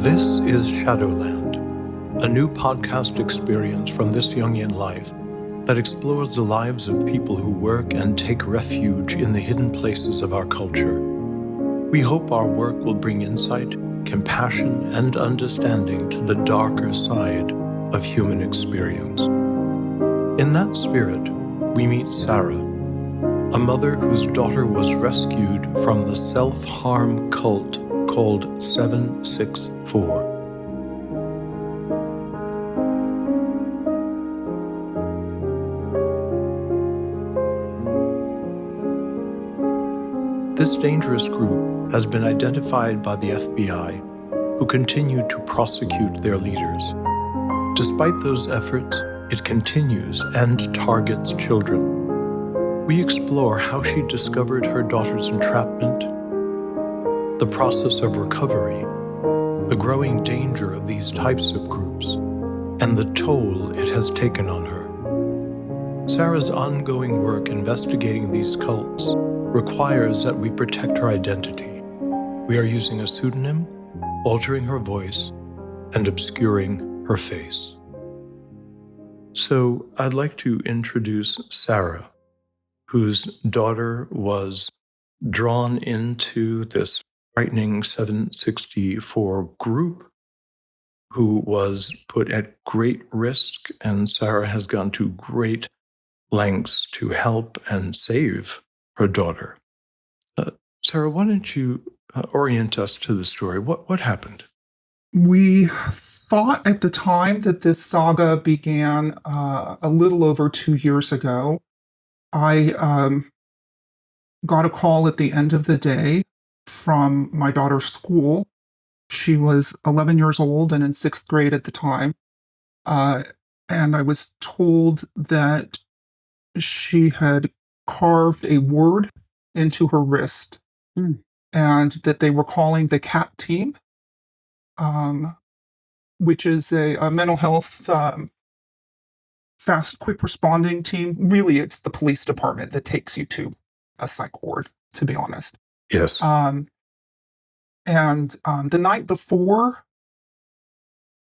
This is Shadowland, a new podcast experience from This Jungian Life that explores the lives of people who work and take refuge in the hidden places of our culture. We hope our work will bring insight, compassion, and understanding to the darker side of human experience. In that spirit, we meet Sarah, a mother whose daughter was rescued from the self-harm cult called 764. This dangerous group has been identified by the FBI, who continue to prosecute their leaders. Despite those efforts, it continues and targets children. We explore how she discovered her daughter's entrapment, the process of recovery, the growing danger of these types of groups, and the toll it has taken on her. Sarah's ongoing work investigating these cults requires that we protect her identity. We are using a pseudonym, altering her voice, and obscuring her face. So I'd like to introduce Sarah, whose daughter was drawn into this frightening 764 group, who was put at great risk, and Sarah has gone to great lengths to help and save her daughter. Sarah, why don't you orient us to the story? What happened? We thought at the time that this saga began a little over 2 years ago. I got a call at the end of the day from my daughter's school. She was 11 years old and in 6th grade at the time. And I was told that she had carved a word into her wrist and that they were calling the CAT team, which is a mental health fast, quick responding team. Really, it's the police department that takes you to a psych ward, to be honest. Yes. And the night before,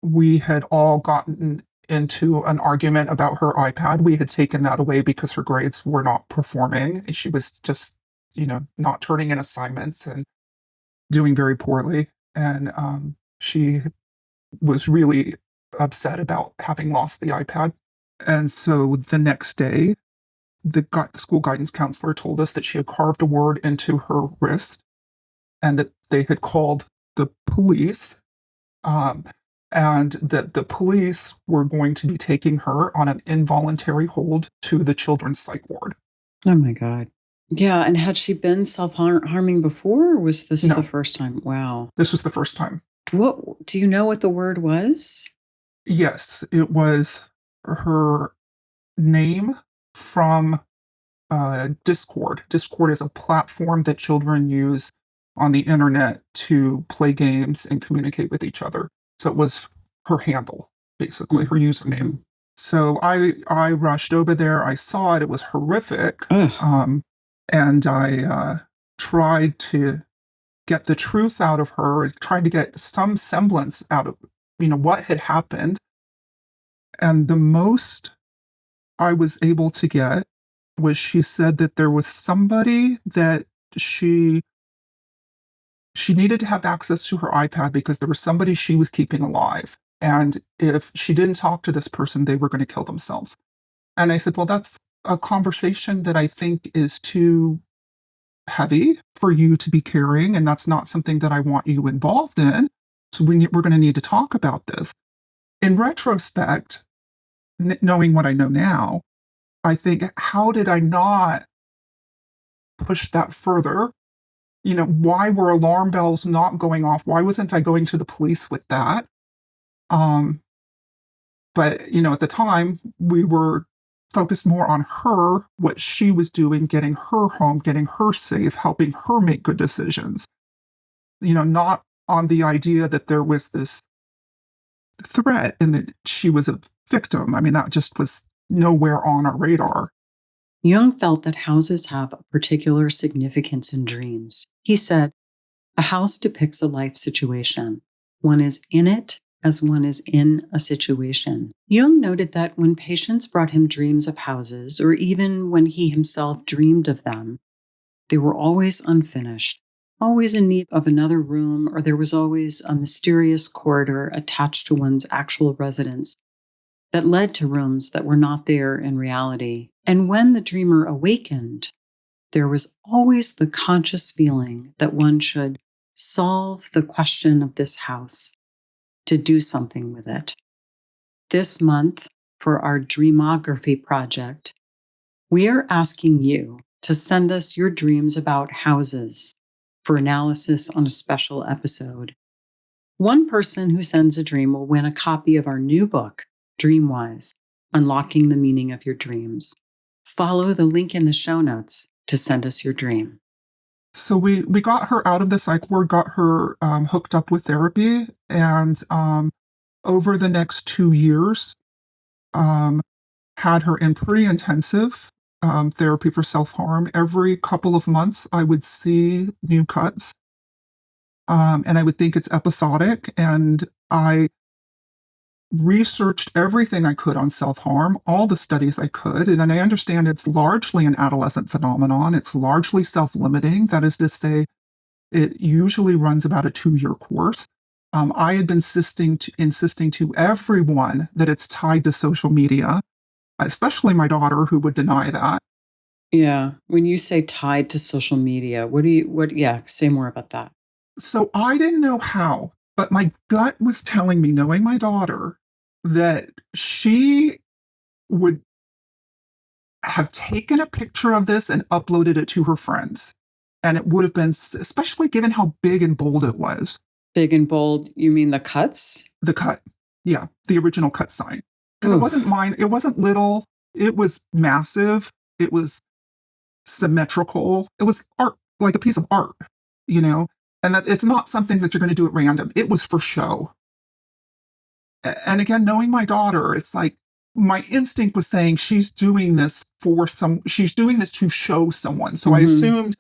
we had all gotten into an argument about her iPad. We had taken that away because her grades were not performing. And she was just, not turning in assignments and doing very poorly. And she was really upset about having lost the iPad. And so the next day, the school guidance counselor told us that she had carved a word into her wrist and that they had called the police, and that the police were going to be taking her on an involuntary hold to the children's psych ward. Oh, my God. Yeah, and had she been self-harming before, or was this the first time? Wow. This was the first time. What do you know what the word was? Yes, it was her name from Discord. Discord is a platform that children use on the internet to play games and communicate with each other. So it was her handle, basically, her username. So I rushed over there. I saw it. It was horrific. And I tried to get the truth out of her, tried to get some semblance out of, what had happened. And the most I was able to get was she said that there was somebody that she needed to have access to her iPad because there was somebody she was keeping alive. And if she didn't talk to this person, they were going to kill themselves. And I said, well, that's a conversation that I think is too heavy for you to be carrying, and that's not something that I want you involved in. So we're going to need to talk about this. In retrospect, knowing what I know now, I think, how did I not push that further? Why were alarm bells not going off? Why wasn't I going to the police with that? But, at the time, we were focused more on her, what she was doing, getting her home, getting her safe, helping her make good decisions. Not on the idea that there was this threat and that she was a victim. I mean, that just was nowhere on our radar. Jung felt that houses have a particular significance in dreams. He said, a house depicts a life situation. One is in it as one is in a situation. Jung noted that when patients brought him dreams of houses, or even when he himself dreamed of them, they were always unfinished, always in need of another room, or there was always a mysterious corridor attached to one's actual residence that led to rooms that were not there in reality. And when the dreamer awakened, there was always the conscious feeling that one should solve the question of this house, to do something with it. This month, for our Dreamography project, we are asking you to send us your dreams about houses for analysis on a special episode. One person who sends a dream will win a copy of our new book, Dreamwise, Unlocking the Meaning of Your Dreams. Follow the link in the show notes to send us your dream. So we got her out of the psych ward, got her hooked up with therapy, and over the next 2 years, had her in pretty intensive therapy for self-harm. Every couple of months, I would see new cuts, and I would think it's episodic, and I researched everything I could on self-harm, all the studies I could, and then I understand it's largely an adolescent phenomenon. It's largely self-limiting. That is to say, it usually runs about a 2-year course. I had been insisting to everyone that it's tied to social media, especially my daughter, who would deny that. Yeah. When you say tied to social media, say more about that. So I didn't know how, but my gut was telling me, knowing my daughter, that she would have taken a picture of this and uploaded it to her friends. And it would have been, especially given how big and bold it was. Big and bold, you mean the cuts? The cut. Yeah, the original cut sign. Because it wasn't mine. It wasn't little. It was massive. It was symmetrical. It was art, like a piece of art, you know? And that it's not something that you're going to do at random. It was for show. And again, knowing my daughter, it's like my instinct was saying she's doing this to show someone. So I assumed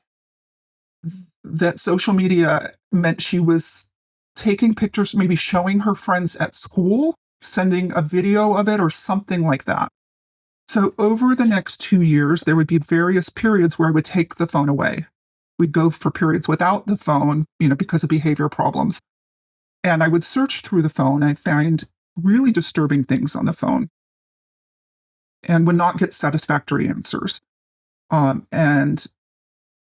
that social media meant she was taking pictures, maybe showing her friends at school, sending a video of it or something like that. So over the next 2 years, there would be various periods where I would take the phone away. We'd go for periods without the phone, because of behavior problems. And I would search through the phone. I'd find really disturbing things on the phone and would not get satisfactory answers. And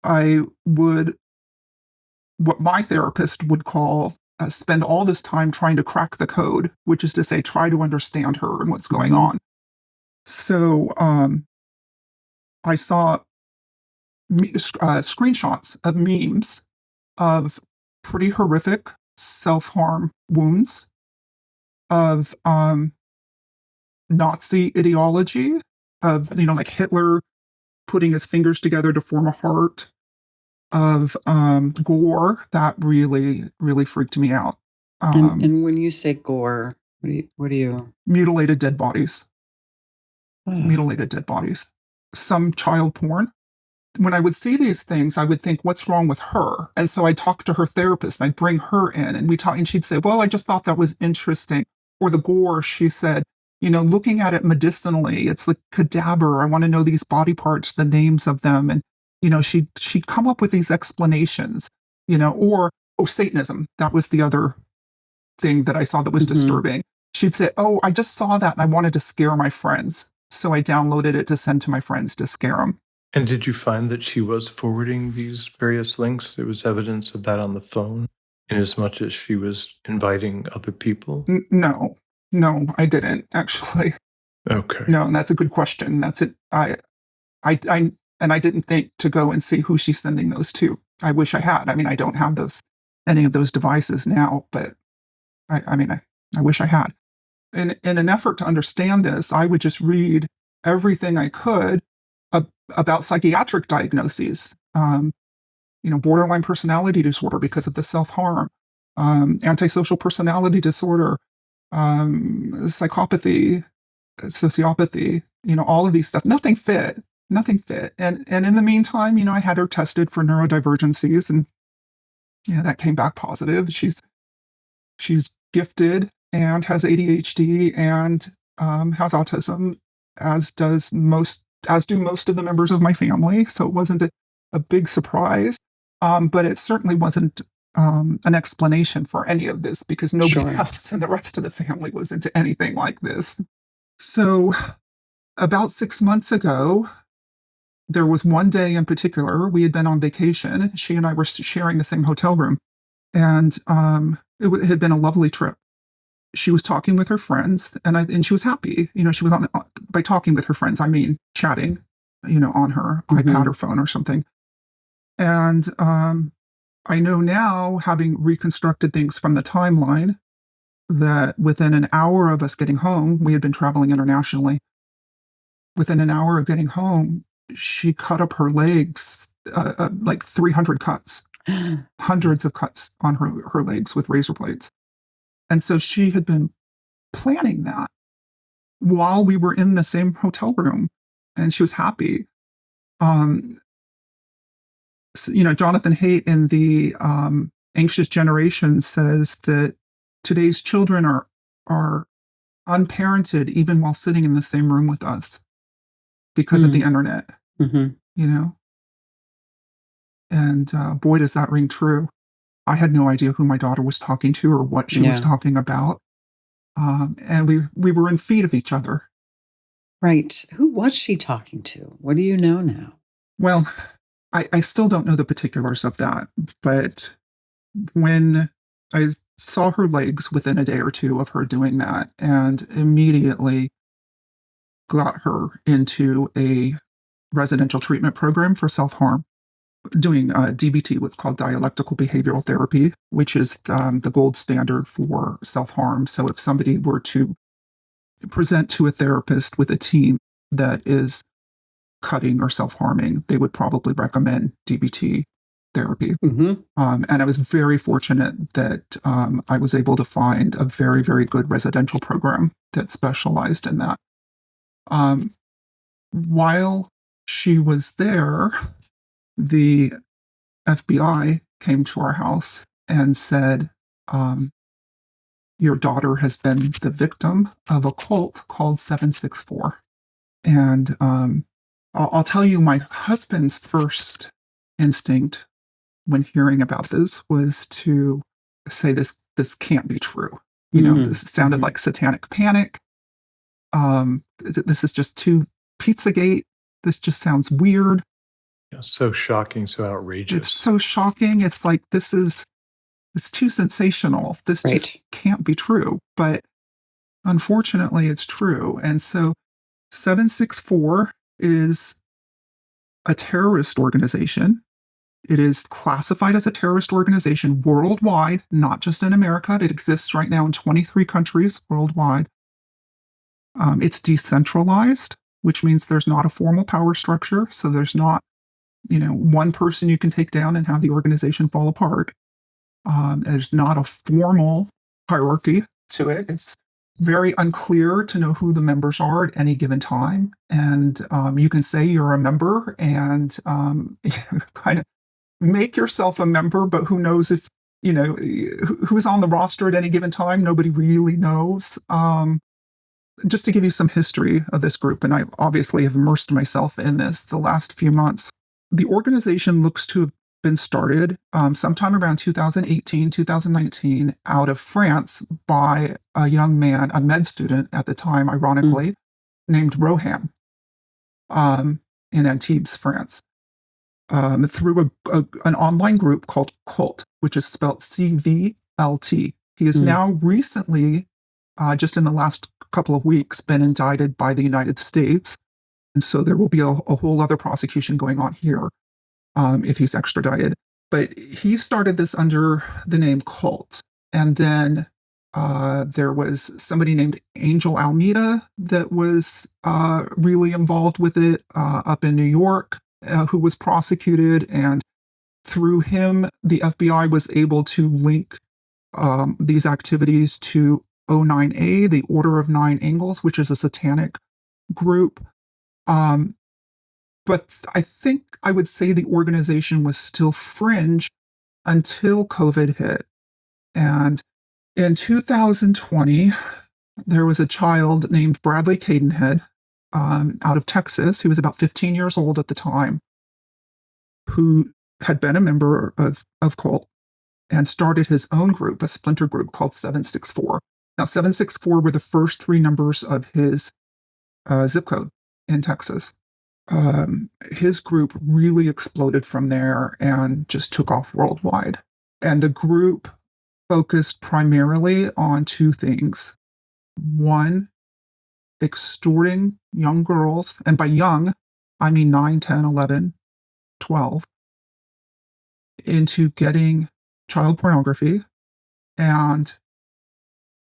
I would, what my therapist would call, spend all this time trying to crack the code, which is to say, try to understand her and what's going on. So I saw screenshots of memes of pretty horrific self-harm wounds, of Nazi ideology, of, like Hitler putting his fingers together to form a heart, of gore. That really, really freaked me out. And when you say gore, what do you? Mutilated dead bodies. Mutilated dead bodies. Some child porn. When I would see these things, I would think, what's wrong with her? And so I'd talk to her therapist, and I'd bring her in, and we'd talk, and she'd say, well, I just thought that was interesting. Or the gore, she said, looking at it medicinally, it's like cadaver. I want to know these body parts, the names of them. And, she'd come up with these explanations, or, Satanism. That was the other thing that I saw that was disturbing. She'd say, I just saw that and I wanted to scare my friends. So I downloaded it to send to my friends to scare them. And did you find that she was forwarding these various links? There was evidence of that on the phone, in as much as she was inviting other people? No, I didn't, actually. Okay. No, and that's a good question. That's it. I didn't think to go and see who she's sending those to. I wish I had. I don't have any of those devices now, but I wish I had. In an effort to understand this, I would just read everything I could about psychiatric diagnoses, borderline personality disorder because of the self-harm, antisocial personality disorder, psychopathy, sociopathy, all of these stuff. Nothing fit. And in the meantime, I had her tested for neurodivergencies, and that came back positive. She's She's gifted and has ADHD and has autism, as do most of the members of my family. So it wasn't a big surprise, but it certainly wasn't an explanation for any of this, because nobody else in the rest of the family was into anything like this. So about 6 months ago, there was one day in particular. We had been on vacation. She and I were sharing the same hotel room, and it had been a lovely trip. She was talking with her friends, and she was happy. She was by talking with her friends, I mean chatting, on her iPad or phone or something. And I know now, having reconstructed things from the timeline, that within an hour of us getting home, we had been traveling internationally. Within an hour of getting home, she cut up her legs, like 300 cuts, hundreds of cuts on her legs with razor blades. And so she had been planning that while we were in the same hotel room, and she was happy. Jonathan Haidt in the Anxious Generation says that today's children are unparented even while sitting in the same room with us because of the internet, And boy, does that ring true. I had no idea who my daughter was talking to or what she was talking about. And we were in feet of each other. Right. Who was she talking to? What do you know now? Well, I still don't know the particulars of that. But when I saw her legs within a day or two of her doing that, and immediately got her into a residential treatment program for self-harm, doing DBT, what's called dialectical behavioral therapy, which is the gold standard for self-harm. So if somebody were to present to a therapist with a team that is cutting or self-harming, they would probably recommend DBT therapy. And I was very fortunate that I was able to find a very, very good residential program that specialized in that. While she was there, the FBI came to our house and said, your daughter has been the victim of a cult called 764. And I'll tell you, my husband's first instinct when hearing about this was to say this can't be true. This sounded like satanic panic. This is just too Pizzagate. This just sounds weird. So shocking, so outrageous. It's so shocking. It's like, it's too sensational. This just can't be true. But unfortunately, it's true. And so 764 is a terrorist organization. It is classified as a terrorist organization worldwide, not just in America. It exists right now in 23 countries worldwide. It's decentralized, which means there's not a formal power structure. So there's not, one person you can take down and have the organization fall apart. There's not a formal hierarchy to it. It's very unclear to know who the members are at any given time. And you can say you're a member and kind of make yourself a member, but who knows if, who's on the roster at any given time? Nobody really knows. Just to give you some history of this group, and I obviously have immersed myself in this the last few months. The organization looks to have been started sometime around 2018, 2019, out of France by a young man, a med student at the time, ironically, named Rohan in Antibes, France, through an online group called Cult, which is spelled CVLT. He is now recently, just in the last couple of weeks, been indicted by the United States. And so there will be a whole other prosecution going on here if he's extradited. But he started this under the name Cult. And then there was somebody named Angel Almeida that was really involved with it up in New York, who was prosecuted. And through him, the FBI was able to link these activities to O9A, the Order of Nine Angles, which is a satanic group. But I think I would say the organization was still fringe until COVID hit. And In 2020, there was a child named Bradley Cadenhead out of Texas. He was about 15 years old at the time, who had been a member of Cult and started his own group, a splinter group called 764. Now, 764 were the first three numbers of his zip code in Texas. His group really exploded from there and just took off worldwide. And the group focused primarily on two things. One, extorting young girls, and by young, I mean 9, 10, 11, 12, into getting child pornography and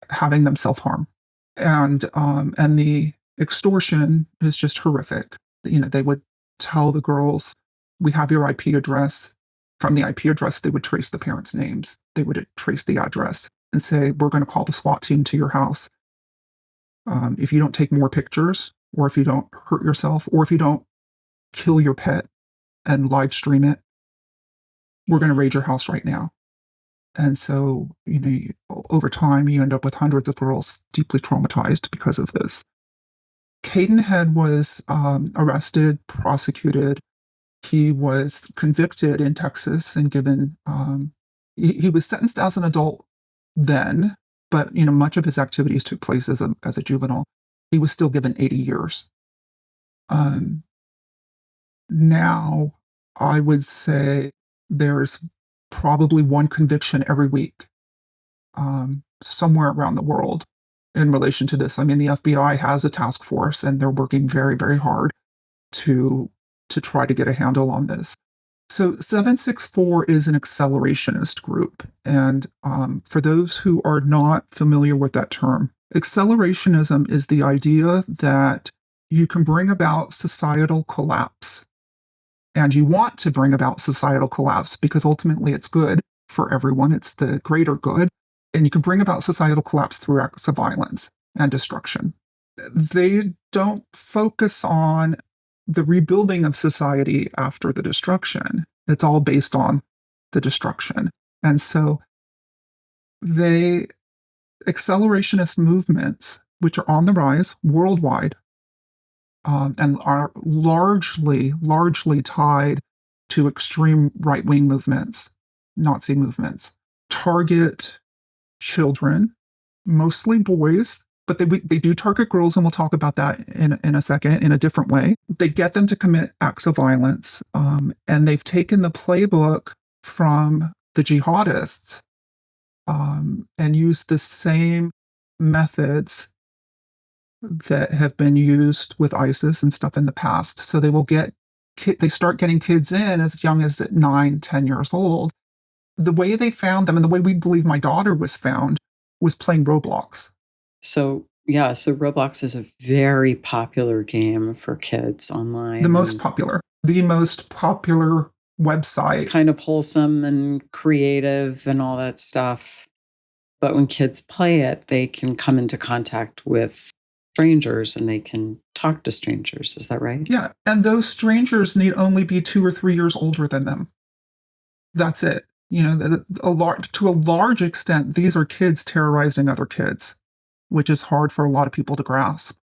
having them self-harm. And the extortion is just horrific. They would tell the girls, we have your IP address. From the IP address, they would trace the parents' names. They would trace the address and say, we're going to call the SWAT team to your house. If you don't take more pictures, or if you don't hurt yourself, or if you don't kill your pet and live stream it, we're going to raid your house right now. And so, over time, you end up with hundreds of girls deeply traumatized because of this. Cadenhead was arrested, prosecuted. He was convicted in Texas and given, he was sentenced as an adult then, but, much of his activities took place as a juvenile. He was still given 80 years. Now, I would say there's probably one conviction every week somewhere around the world in relation to this. I mean, the FBI has a task force, and they're working very, very hard to try to get a handle on this. So 764 is an accelerationist group. And for those who are not familiar with that term, accelerationism is the idea that you can bring about societal collapse. And you want to bring about societal collapse because ultimately it's good for everyone. It's the greater good. And you can bring about societal collapse through acts of violence and destruction. They don't focus on the rebuilding of society after the destruction. It's all based on the destruction. And so accelerationist movements, which are on the rise worldwide, and are largely tied to extreme right-wing movements, Nazi movements, target children, mostly boys, but they do target girls, and we'll talk about that in a second in a different way. They get them to commit acts of violence, and they've taken the playbook from the jihadists and used the same methods that have been used with ISIS and stuff in the past. So they start getting kids in as young as 9, 10 years old. The way they found them, and the way we believe my daughter was found, was playing Roblox. So Roblox is a very popular game for kids online. The most popular website. Kind of wholesome and creative and all that stuff. But when kids play it, they can come into contact with strangers and they can talk to strangers. Is that right? Yeah. And those strangers need only be 2 or 3 years older than them. That's it. To a large extent, these are kids terrorizing other kids, which is hard for a lot of people to grasp.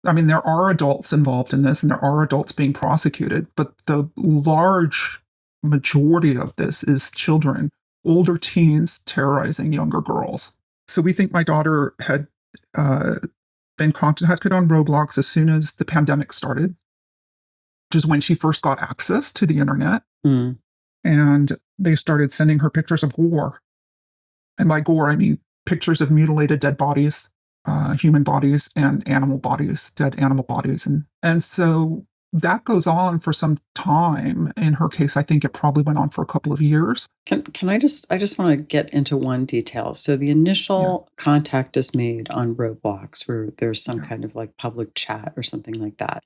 I mean, there are adults involved in this, and there are adults being prosecuted, but the large majority of this is children, older teens terrorizing younger girls. So we think my daughter had been contacted on Roblox as soon as the pandemic started, which is when she first got access to the internet. Mm. And they started sending her pictures of gore. And by gore, I mean pictures of mutilated dead bodies, human bodies, and animal bodies, dead animal bodies. And so that goes on for some time. In her case, I think it probably went on for a couple of years. Can I just want to get into one detail. So the initial contact is made on Roblox, where there's some kind of like public chat or something like that.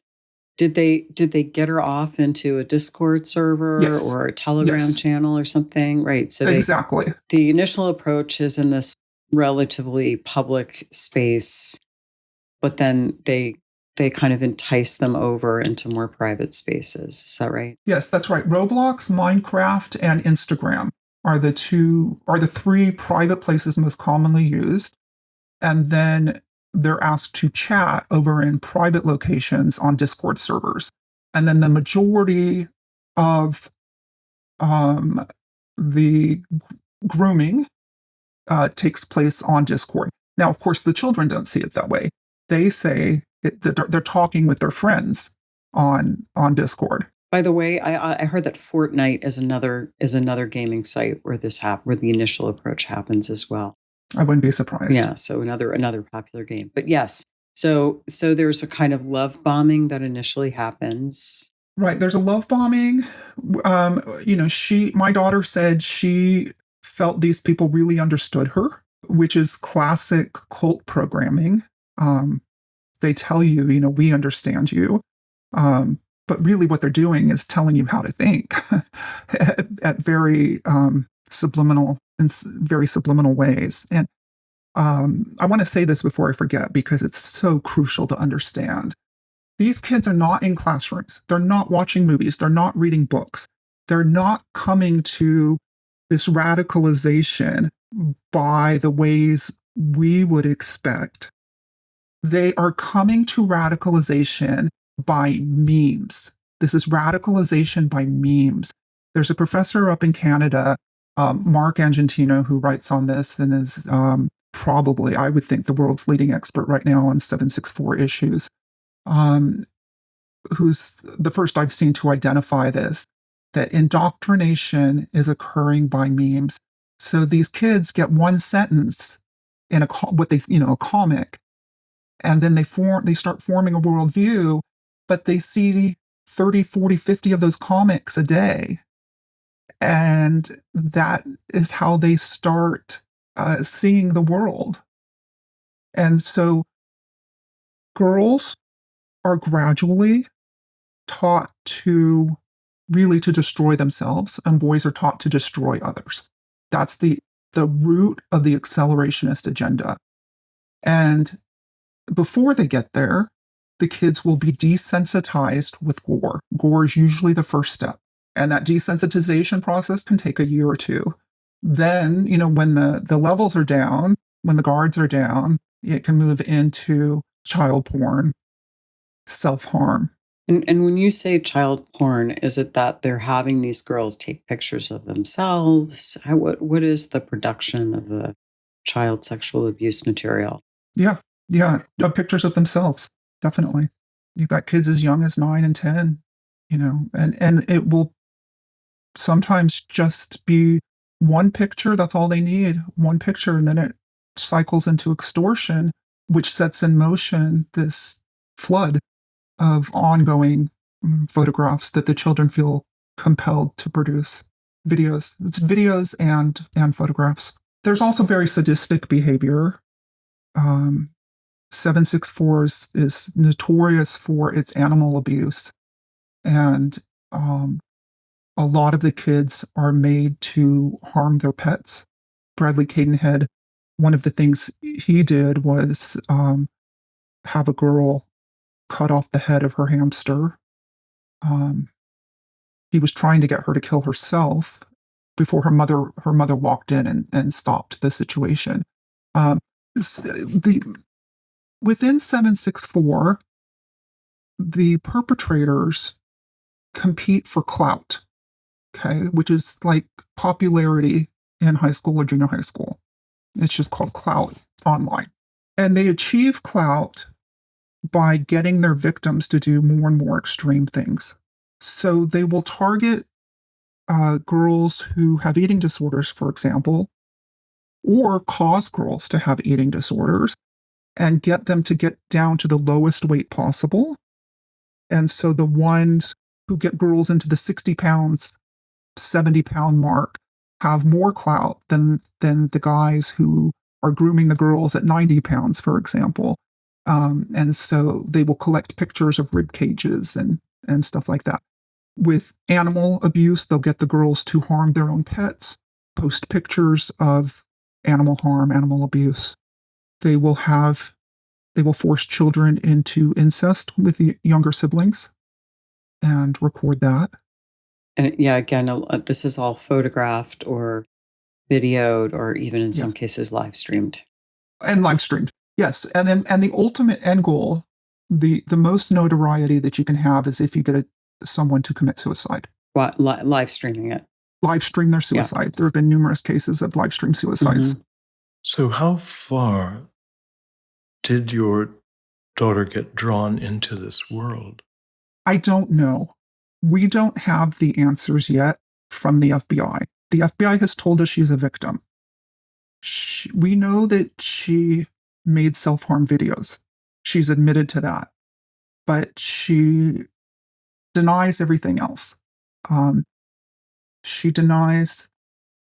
Did they get her off into a Discord server or a Telegram channel or something? Right. So exactly. The initial approach is in this relatively public space, but then they kind of entice them over into more private spaces. Is that right? Yes, that's right. Roblox, Minecraft, and Instagram. are the three private places most commonly used. And then they're asked to chat over in private locations on Discord servers. And then the majority of the grooming takes place on Discord. Now, of course, the children don't see it that way. They say that they're talking with their friends on Discord. By the way, I heard that Fortnite is another gaming site where where the initial approach happens as well. I wouldn't be surprised. Yeah, so another popular game. But yes, so there's a kind of love bombing that initially happens. Right, there's a love bombing. My daughter said she felt these people really understood her, which is classic cult programming. They tell you, we understand you. But really what they're doing is telling you how to think at very subliminal ways. And I want to say this before I forget, because it's so crucial to understand. These kids are not in classrooms. They're not watching movies. They're not reading books. They're not coming to this radicalization by the ways we would expect. They are coming to radicalization by memes. This is radicalization by memes. There's a professor up in Canada, Mark Argentino, who writes on this and is probably, I would think, the world's leading expert right now on 764 issues, who's the first I've seen to identify this, that indoctrination is occurring by memes. So these kids get one sentence in a comic, and then they start forming a worldview, but they see 30, 40, 50 of those comics a day. And that is how they start seeing the world. And so girls are gradually taught to destroy themselves, and boys are taught to destroy others. That's the root of the accelerationist agenda. And before they get there, the kids will be desensitized with gore. Gore is usually the first step. And that desensitization process can take a year or two. Then, when the levels are down, when the guards are down, it can move into child porn, self-harm. And when you say child porn, is it that they're having these girls take pictures of themselves? What is the production of the child sexual abuse material? Yeah, pictures of themselves, definitely. You've got kids as young as 9 and 10, and it will sometimes just be one picture. That's all they need, one picture, and then it cycles into extortion, which sets in motion this flood of ongoing photographs that the children feel compelled to produce. It's videos and photographs. There's also very sadistic behavior. 764 is notorious for its animal abuse. And a lot of the kids are made to harm their pets. Bradley Cadenhead, one of the things he did was have a girl cut off the head of her hamster. He was trying to get her to kill herself before her mother walked in and stopped the situation. Within 764, the perpetrators compete for clout, which is like popularity in high school or junior high school. It's just called clout online. And they achieve clout by getting their victims to do more and more extreme things. So they will target girls who have eating disorders, for example, or cause girls to have eating disorders and get them to get down to the lowest weight possible. And so the ones who get girls into the 60 pounds, 70-pound mark have more clout than the guys who are grooming the girls at 90 pounds, for example. And so they will collect pictures of rib cages and stuff like that. With animal abuse, they'll get the girls to harm their own pets, post pictures of animal harm, animal abuse. They will force children into incest with the younger siblings and record that. And again, this is all photographed or videoed, or even in Yeah. some cases live streamed. And live streamed. Yes. And then, and the ultimate end goal, the most notoriety that you can have is if you get someone to commit suicide. Live streaming it. Live stream their suicide. Yeah. There have been numerous cases of live stream suicides. Mm-hmm. So how far did your daughter get drawn into this world? I don't know. We don't have the answers yet from the FBI. The FBI has told us she's a victim. We know that she made self-harm videos. She's admitted to that. But she denies everything else. She denies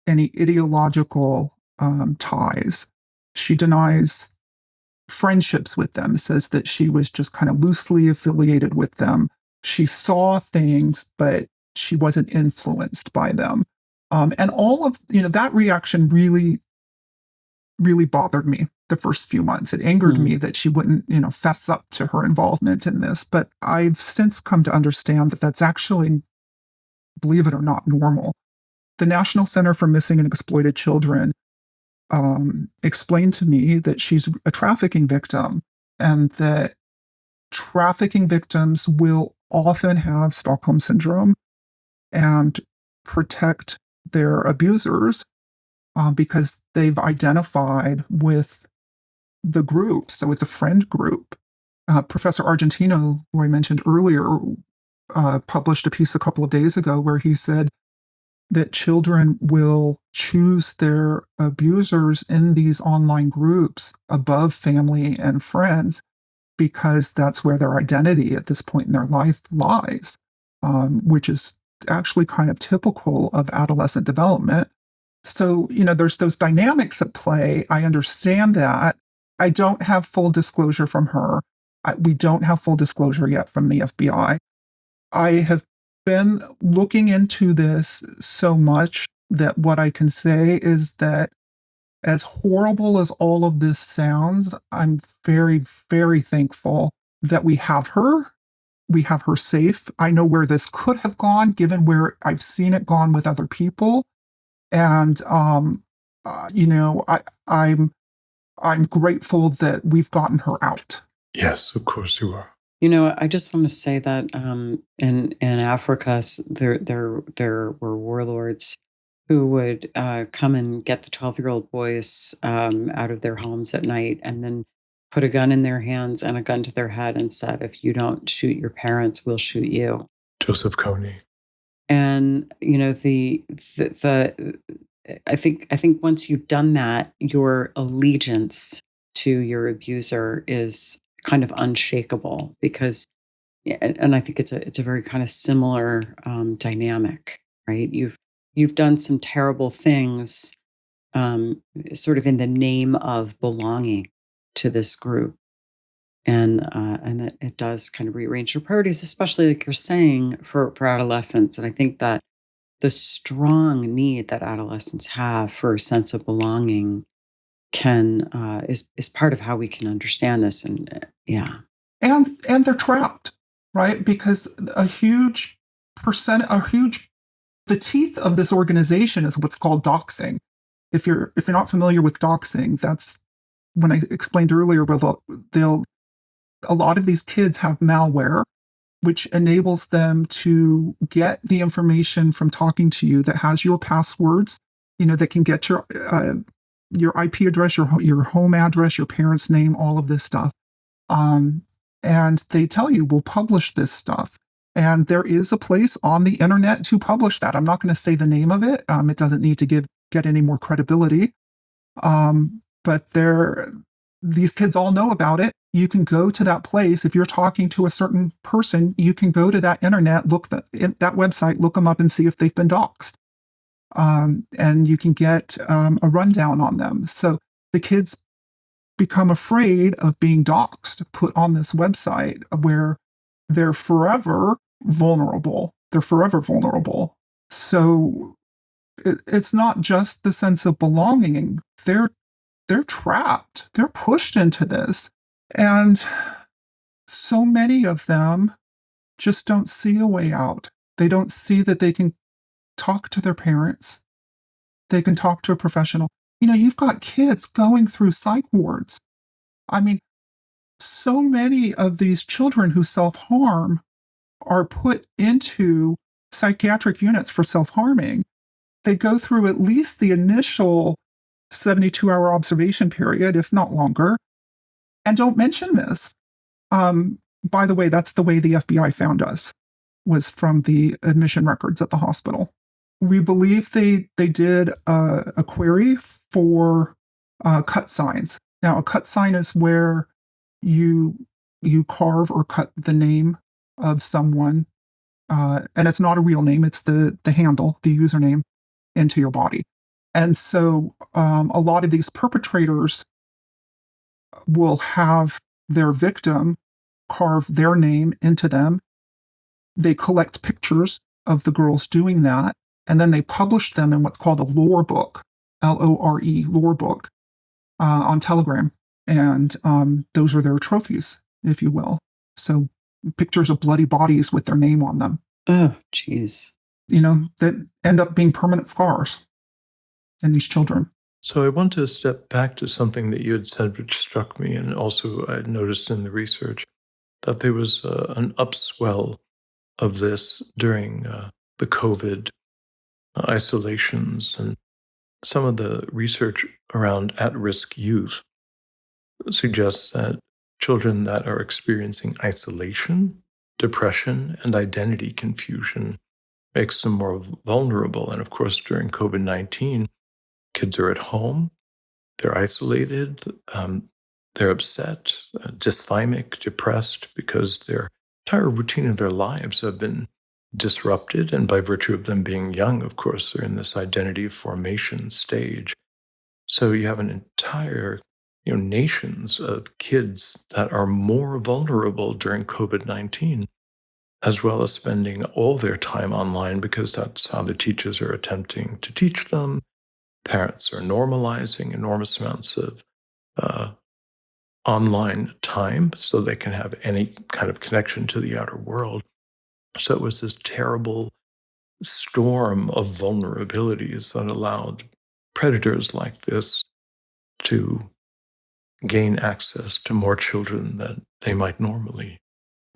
any ideological ties. She denies friendships with them, says that she was just kind of loosely affiliated with them. She saw things, but she wasn't influenced by them. And all of, that reaction really, really bothered me the first few months. It angered me that she wouldn't, fess up to her involvement in this. But I've since come to understand that that's actually, believe it or not, normal. The National Center for Missing and Exploited Children explained to me that she's a trafficking victim, and that trafficking victims will often have Stockholm syndrome and protect their abusers because they've identified with the group. So it's a friend group. Professor Argentino, who I mentioned earlier, published a piece a couple of days ago where he said that children will choose their abusers in these online groups above family and friends because that's where their identity at this point in their life lies, which is actually kind of typical of adolescent development. So, there's those dynamics at play. I understand that. I don't have full disclosure from her. We don't have full disclosure yet from the FBI. I have been looking into this so much that what I can say is that as horrible as all of this sounds, I'm very, very thankful that we have her. We have her safe. I know where this could have gone, given where I've seen it gone with other people. And, I'm grateful that we've gotten her out. Yes, of course you are. I just want to say that in Africa, there were warlords who would come and get the 12-year-old boys out of their homes at night and then put a gun in their hands and a gun to their head and said, if you don't shoot your parents, we'll shoot you. Joseph Kony. And, I think once you've done that, your allegiance to your abuser is kind of unshakable because, and I think it's a very kind of similar dynamic, right? You've done some terrible things, sort of in the name of belonging to this group, and that it does kind of rearrange your priorities, especially like you're saying for adolescents. And I think that the strong need that adolescents have for a sense of belonging is part of how we can understand this. And and they're trapped, right? Because the teeth of this organization is what's called doxing. If you're not familiar with doxing, that's when I explained earlier. A lot of these kids have malware, which enables them to get the information from talking to you that has your passwords, that can get your IP address, your home address, your parents' name, all of this stuff. And they tell you, we'll publish this stuff. And there is a place on the internet to publish that. I'm not going to say the name of it. It doesn't need to get any more credibility. But these kids all know about it. You can go to that place. If you're talking to a certain person, you can go to that internet, that website, look them up and see if they've been doxxed. And you can get a rundown on them. So the kids become afraid of being doxxed, put on this website where they're forever vulnerable. So it's not just the sense of belonging. They're trapped. They're pushed into this. And so many of them just don't see a way out. They don't see that they can talk to their parents. They can talk to a professional. You've got kids going through psych wards. I mean, so many of these children who self-harm are put into psychiatric units for self-harming. They go through at least the initial 72-hour observation period, if not longer, and don't mention this. By the way, that's the way the FBI found us, was from the admission records at the hospital. We believe they did a query for cut signs. Now, a cut sign is where you carve or cut the name of someone, and it's not a real name, it's the handle, the username, into your body. And so a lot of these perpetrators will have their victim carve their name into them. They collect pictures of the girls doing that, and then they publish them in what's called a lore book, L-O-R-E, lore book, on Telegram. And those are their trophies, if you will. So pictures of bloody bodies with their name on them. Oh, jeez. That end up being permanent scars in these children. So I want to step back to something that you had said, which struck me, and also I noticed in the research that there was an upswell of this during the COVID isolations, and some of the research around at-risk youth suggests that children that are experiencing isolation, depression, and identity confusion makes them more vulnerable. And of course, during COVID-19, kids are at home, they're isolated, they're upset, dysthymic, depressed, because their entire routine of their lives have been disrupted. And by virtue of them being young, of course, they're in this identity formation stage. So you have an entire nations of kids that are more vulnerable during COVID-19, as well as spending all their time online because that's how the teachers are attempting to teach them. Parents are normalizing enormous amounts of online time so they can have any kind of connection to the outer world. So it was this terrible storm of vulnerabilities that allowed predators like this to gain access to more children than they might normally.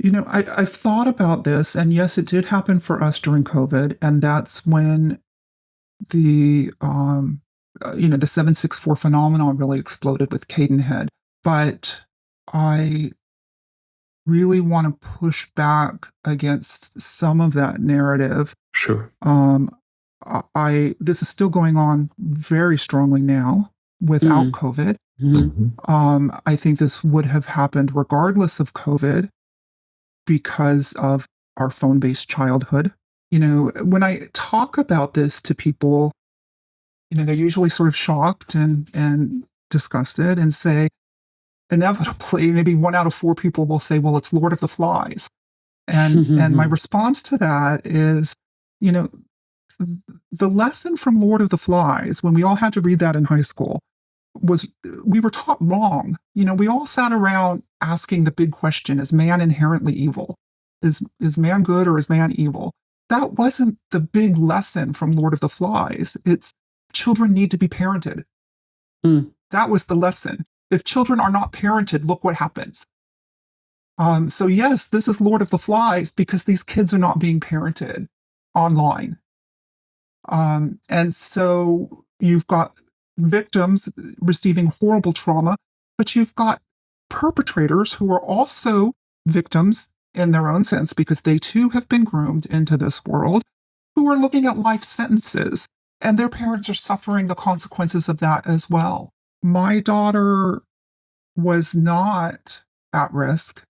I've thought about this, and yes, it did happen for us during COVID, and that's when the 764 phenomenon really exploded with Cadenhead. But I really want to push back against some of that narrative. Sure. This is still going on very strongly now without COVID. Mm-hmm. I think this would have happened regardless of COVID because of our phone-based childhood. When I talk about this to people, they're usually sort of shocked and disgusted and say, inevitably, maybe 1 out of 4 people will say, well, it's Lord of the Flies. And my response to that is, the lesson from Lord of the Flies, when we all had to read that in high school, was we were taught wrong. We all sat around asking the big question, is man inherently evil? Is man good or is man evil? That wasn't the big lesson from Lord of the Flies. It's children need to be parented. That was the lesson. If children are not parented, look what happens. So yes, this is Lord of the Flies because these kids are not being parented online. And so you've got victims receiving horrible trauma, but you've got perpetrators who are also victims in their own sense because they too have been groomed into this world, who are looking at life sentences, and their parents are suffering the consequences of that as well. My daughter was not at risk.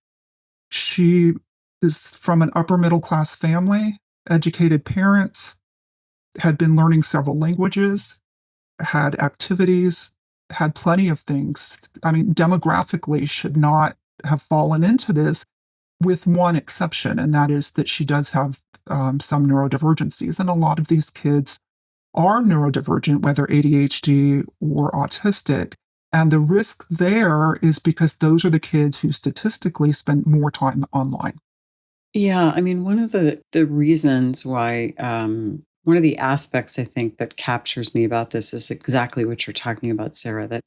She is from an upper middle class family, educated parents, had been learning several languages, had activities, had plenty of things. I mean, demographically should not have fallen into this, with one exception, and that is that she does have some neurodivergencies. And a lot of these kids are neurodivergent, whether ADHD or autistic. And the risk there is because those are the kids who statistically spend more time online. Yeah, I mean, one of the reasons why one of the aspects I think that captures me about this is exactly what you're talking about, Sarah, that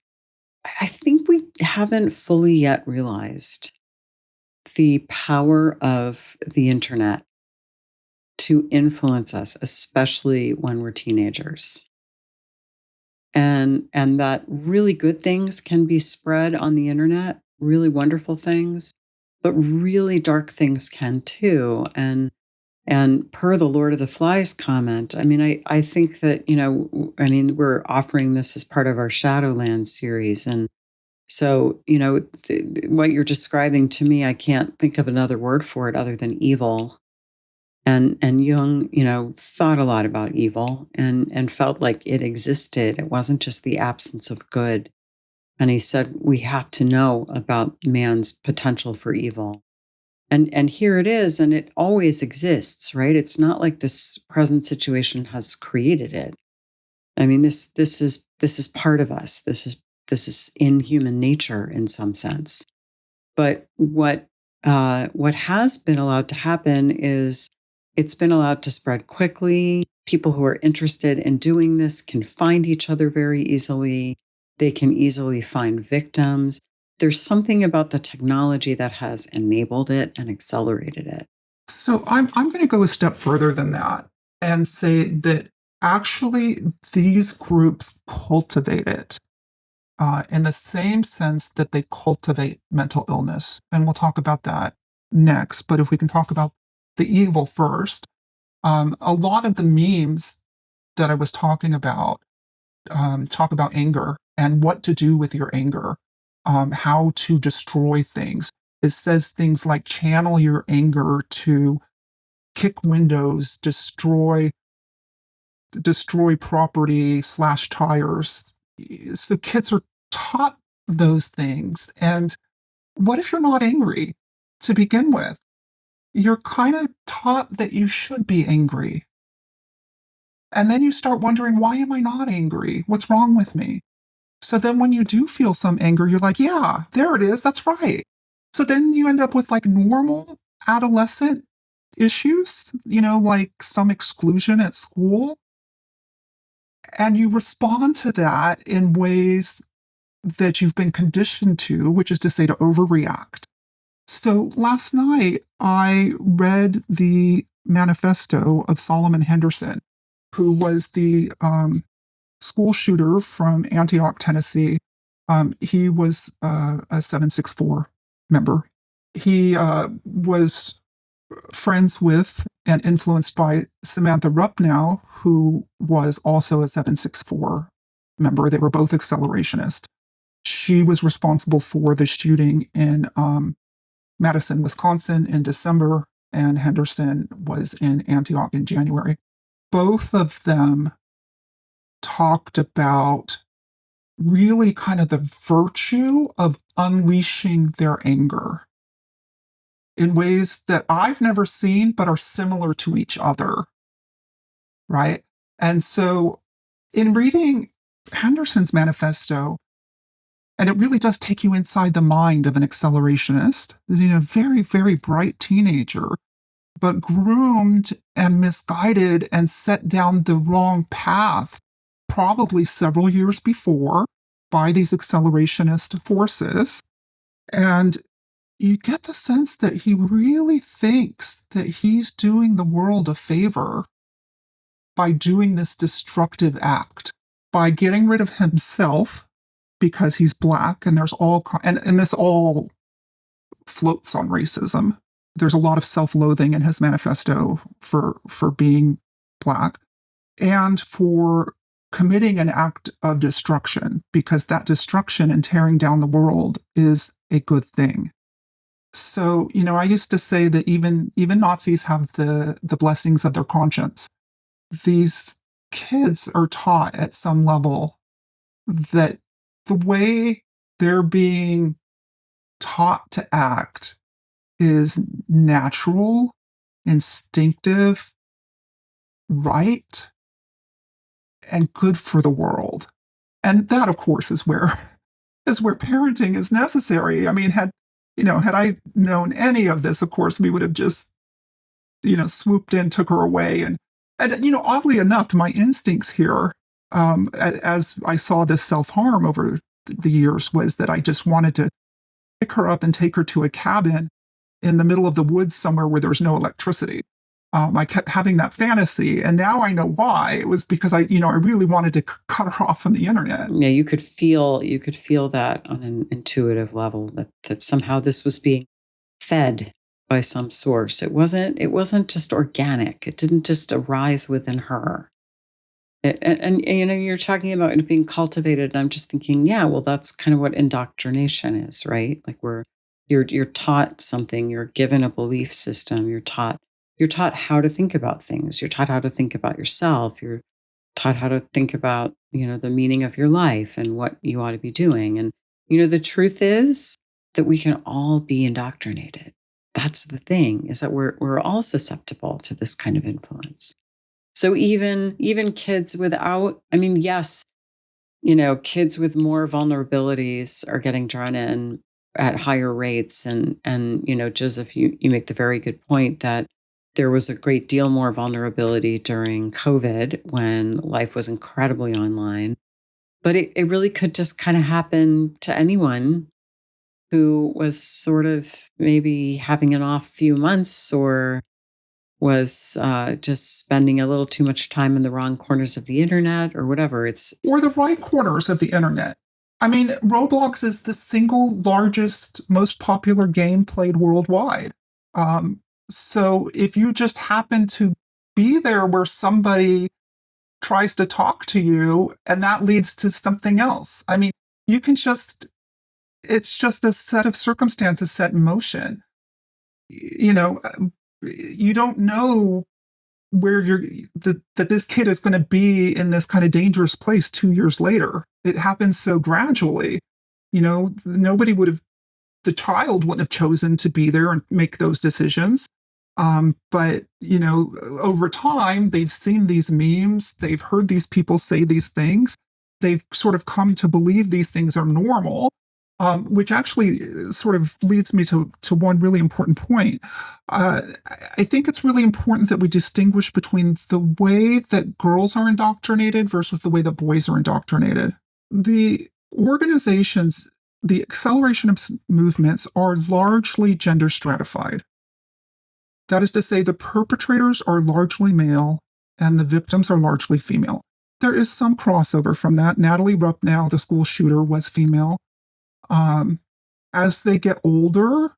I think we haven't fully yet realized the power of the internet to influence us, especially when we're teenagers. And that really good things can be spread on the internet, really wonderful things, but really dark things can too. And per the Lord of the Flies comment, I mean, I think that, we're offering this as part of our Shadowland series. And so, what you're describing to me, I can't think of another word for it other than evil. And Jung, thought a lot about evil and felt like it existed. It wasn't just the absence of good. And he said, we have to know about man's potential for evil. And here it is, and it always exists, right? It's not like this present situation has created it. I mean, this is part of us. This is in human nature in some sense. But what has been allowed to happen is it's been allowed to spread quickly. People who are interested in doing this can find each other very easily. They can easily find victims. There's something about the technology that has enabled it and accelerated it. So I'm going to go a step further than that and say that actually these groups cultivate it in the same sense that they cultivate mental illness. And we'll talk about that next. But if we can talk about the evil first, a lot of the memes that I was talking about talk about anger and what to do with your anger, how to destroy things. It says things like channel your anger to kick windows, destroy property, slash tires. So kids are taught those things. And what if you're not angry to begin with? You're kind of taught that you should be angry. And then you start wondering, why am I not angry? What's wrong with me? So then when you do feel some anger, you're like, yeah, there it is. That's right. So then you end up with like normal adolescent issues, like some exclusion at school. And you respond to that in ways that you've been conditioned to, which is to say to overreact. So last night, I read the manifesto of Solomon Henderson, who was the school shooter from Antioch, Tennessee. He was a 764 member. He was friends with and influenced by Samantha Rupnow, who was also a 764 member. They were both accelerationists. She was responsible for the shooting in Madison, Wisconsin in December, and Henderson was in Antioch in January. Both of them talked about really kind of the virtue of unleashing their anger in ways that I've never seen, but are similar to each other, right? And so in reading Henderson's manifesto, and it really does take you inside the mind of an accelerationist, very, very bright teenager, but groomed and misguided and set down the wrong path, probably several years before, by these accelerationist forces. And you get the sense that he really thinks that he's doing the world a favor by doing this destructive act, by getting rid of himself because he's Black, and there's and this all floats on racism. There's a lot of self-loathing in his manifesto for being Black, and for committing an act of destruction, because that destruction and tearing down the world is a good thing. So, I used to say that even Nazis have the blessings of their conscience. These kids are taught at some level that the way they're being taught to act is natural, instinctive, right, and good for the world. And that, of course, is where parenting is necessary. I mean, had I known any of this, of course, we would have just, swooped in, took her away. And And, oddly enough, my instincts here, as I saw this self-harm over the years, was that I just wanted to pick her up and take her to a cabin in the middle of the woods somewhere where there's no electricity. I kept having that fantasy, and now I know why. It was because I really wanted to cut her off from the internet. Yeah, you could feel that on an intuitive level, that somehow this was being fed by some source. It wasn't just organic. It didn't just arise within her. And you're talking about it being cultivated, and I'm just thinking, yeah, well, that's kind of what indoctrination is, right? Like you're taught something, you're given a belief system, you're taught how to think about things, you're taught how to think about yourself, you're taught how to think about, the meaning of your life and what you ought to be doing. And, the truth is that we can all be indoctrinated. That's the thing, is that we're all susceptible to this kind of influence. So even kids without, yes, kids with more vulnerabilities are getting drawn in at higher rates. And Joseph, you make the very good point that there was a great deal more vulnerability during COVID when life was incredibly online. But it really could just kind of happen to anyone who was sort of maybe having an off few months, or was just spending a little too much time in the wrong corners of the internet, or whatever. Or the right corners of the internet. Roblox is the single largest, most popular game played worldwide. So if you just happen to be there where somebody tries to talk to you and that leads to something else, you can it's just a set of circumstances set in motion. You don't know where that this kid is going to be in this kind of dangerous place 2 years later. It happens so gradually. The child wouldn't have chosen to be there and make those decisions. But over time, they've seen these memes, they've heard these people say these things, they've sort of come to believe these things are normal, which actually sort of leads me to one really important point. I think it's really important that we distinguish between the way that girls are indoctrinated versus the way that boys are indoctrinated. The organizations, the acceleration of movements, are largely gender stratified. That is to say, the perpetrators are largely male and the victims are largely female. There is some crossover from that. Natalie Ruppnow, the school shooter, was female. As they get older,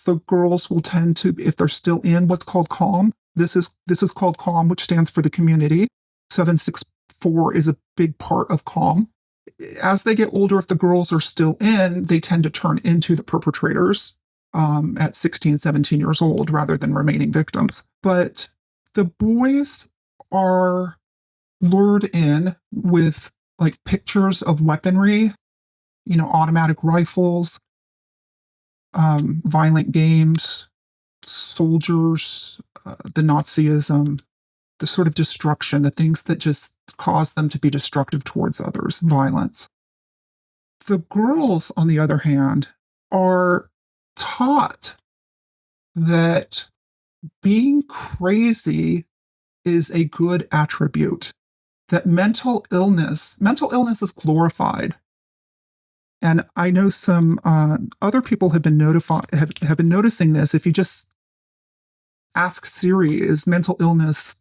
the girls will tend to, if they're still in what's called CALM, this is called CALM, which stands for the community. 764 is a big part of CALM. As they get older, if the girls are still in, they tend to turn into the perpetrators at 16, 17 years old, rather than remaining victims. But the boys are lured in with pictures of weaponry, automatic rifles, violent games, soldiers, the Nazism, the sort of destruction, the things that just cause them to be destructive towards others, violence. The girls, on the other hand, are taught that being crazy is a good attribute, that mental illness is glorified. And I know some other people have been noticing this. If you just ask Siri, is mental illness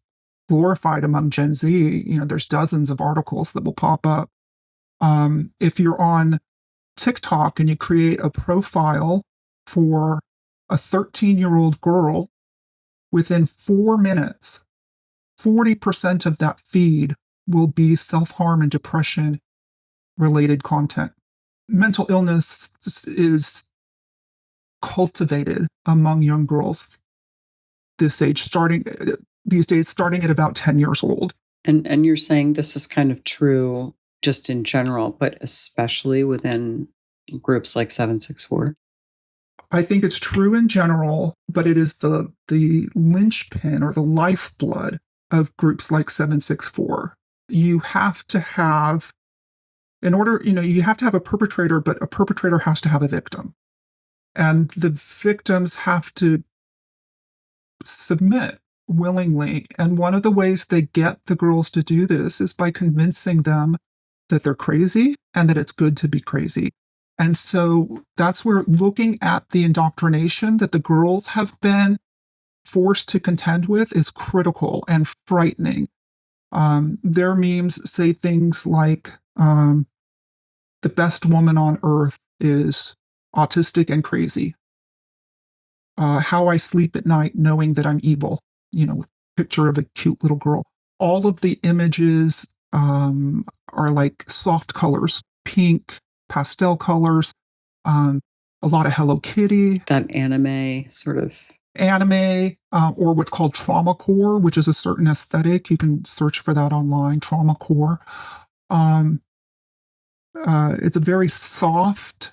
glorified among Gen Z? There's dozens of articles that will pop up. If you're on TikTok and you create a profile for a 13-year-old girl, within 4 minutes, 40% of that feed will be self-harm and depression-related content. Mental illness is cultivated among young girls this age, starting at about 10 years old. And you're saying this is kind of true just in general, but especially within groups like 764? I think it's true in general, but it is the linchpin or the lifeblood of groups like 764. You have to have, you have to have a perpetrator, but a perpetrator has to have a victim. And the victims have to submit willingly. And one of the ways they get the girls to do this is by convincing them that they're crazy and that it's good to be crazy. And so that's where looking at the indoctrination that the girls have been forced to contend with is critical and frightening. Their memes say things like, the best woman on earth is autistic and crazy. How I sleep at night knowing that I'm evil, with a picture of a cute little girl. All of the images are like soft colors, pink, pastel colors, a lot of Hello Kitty. That anime sort of. Anime, or what's called trauma core, which is a certain aesthetic. You can search for that online, trauma core. It's a very soft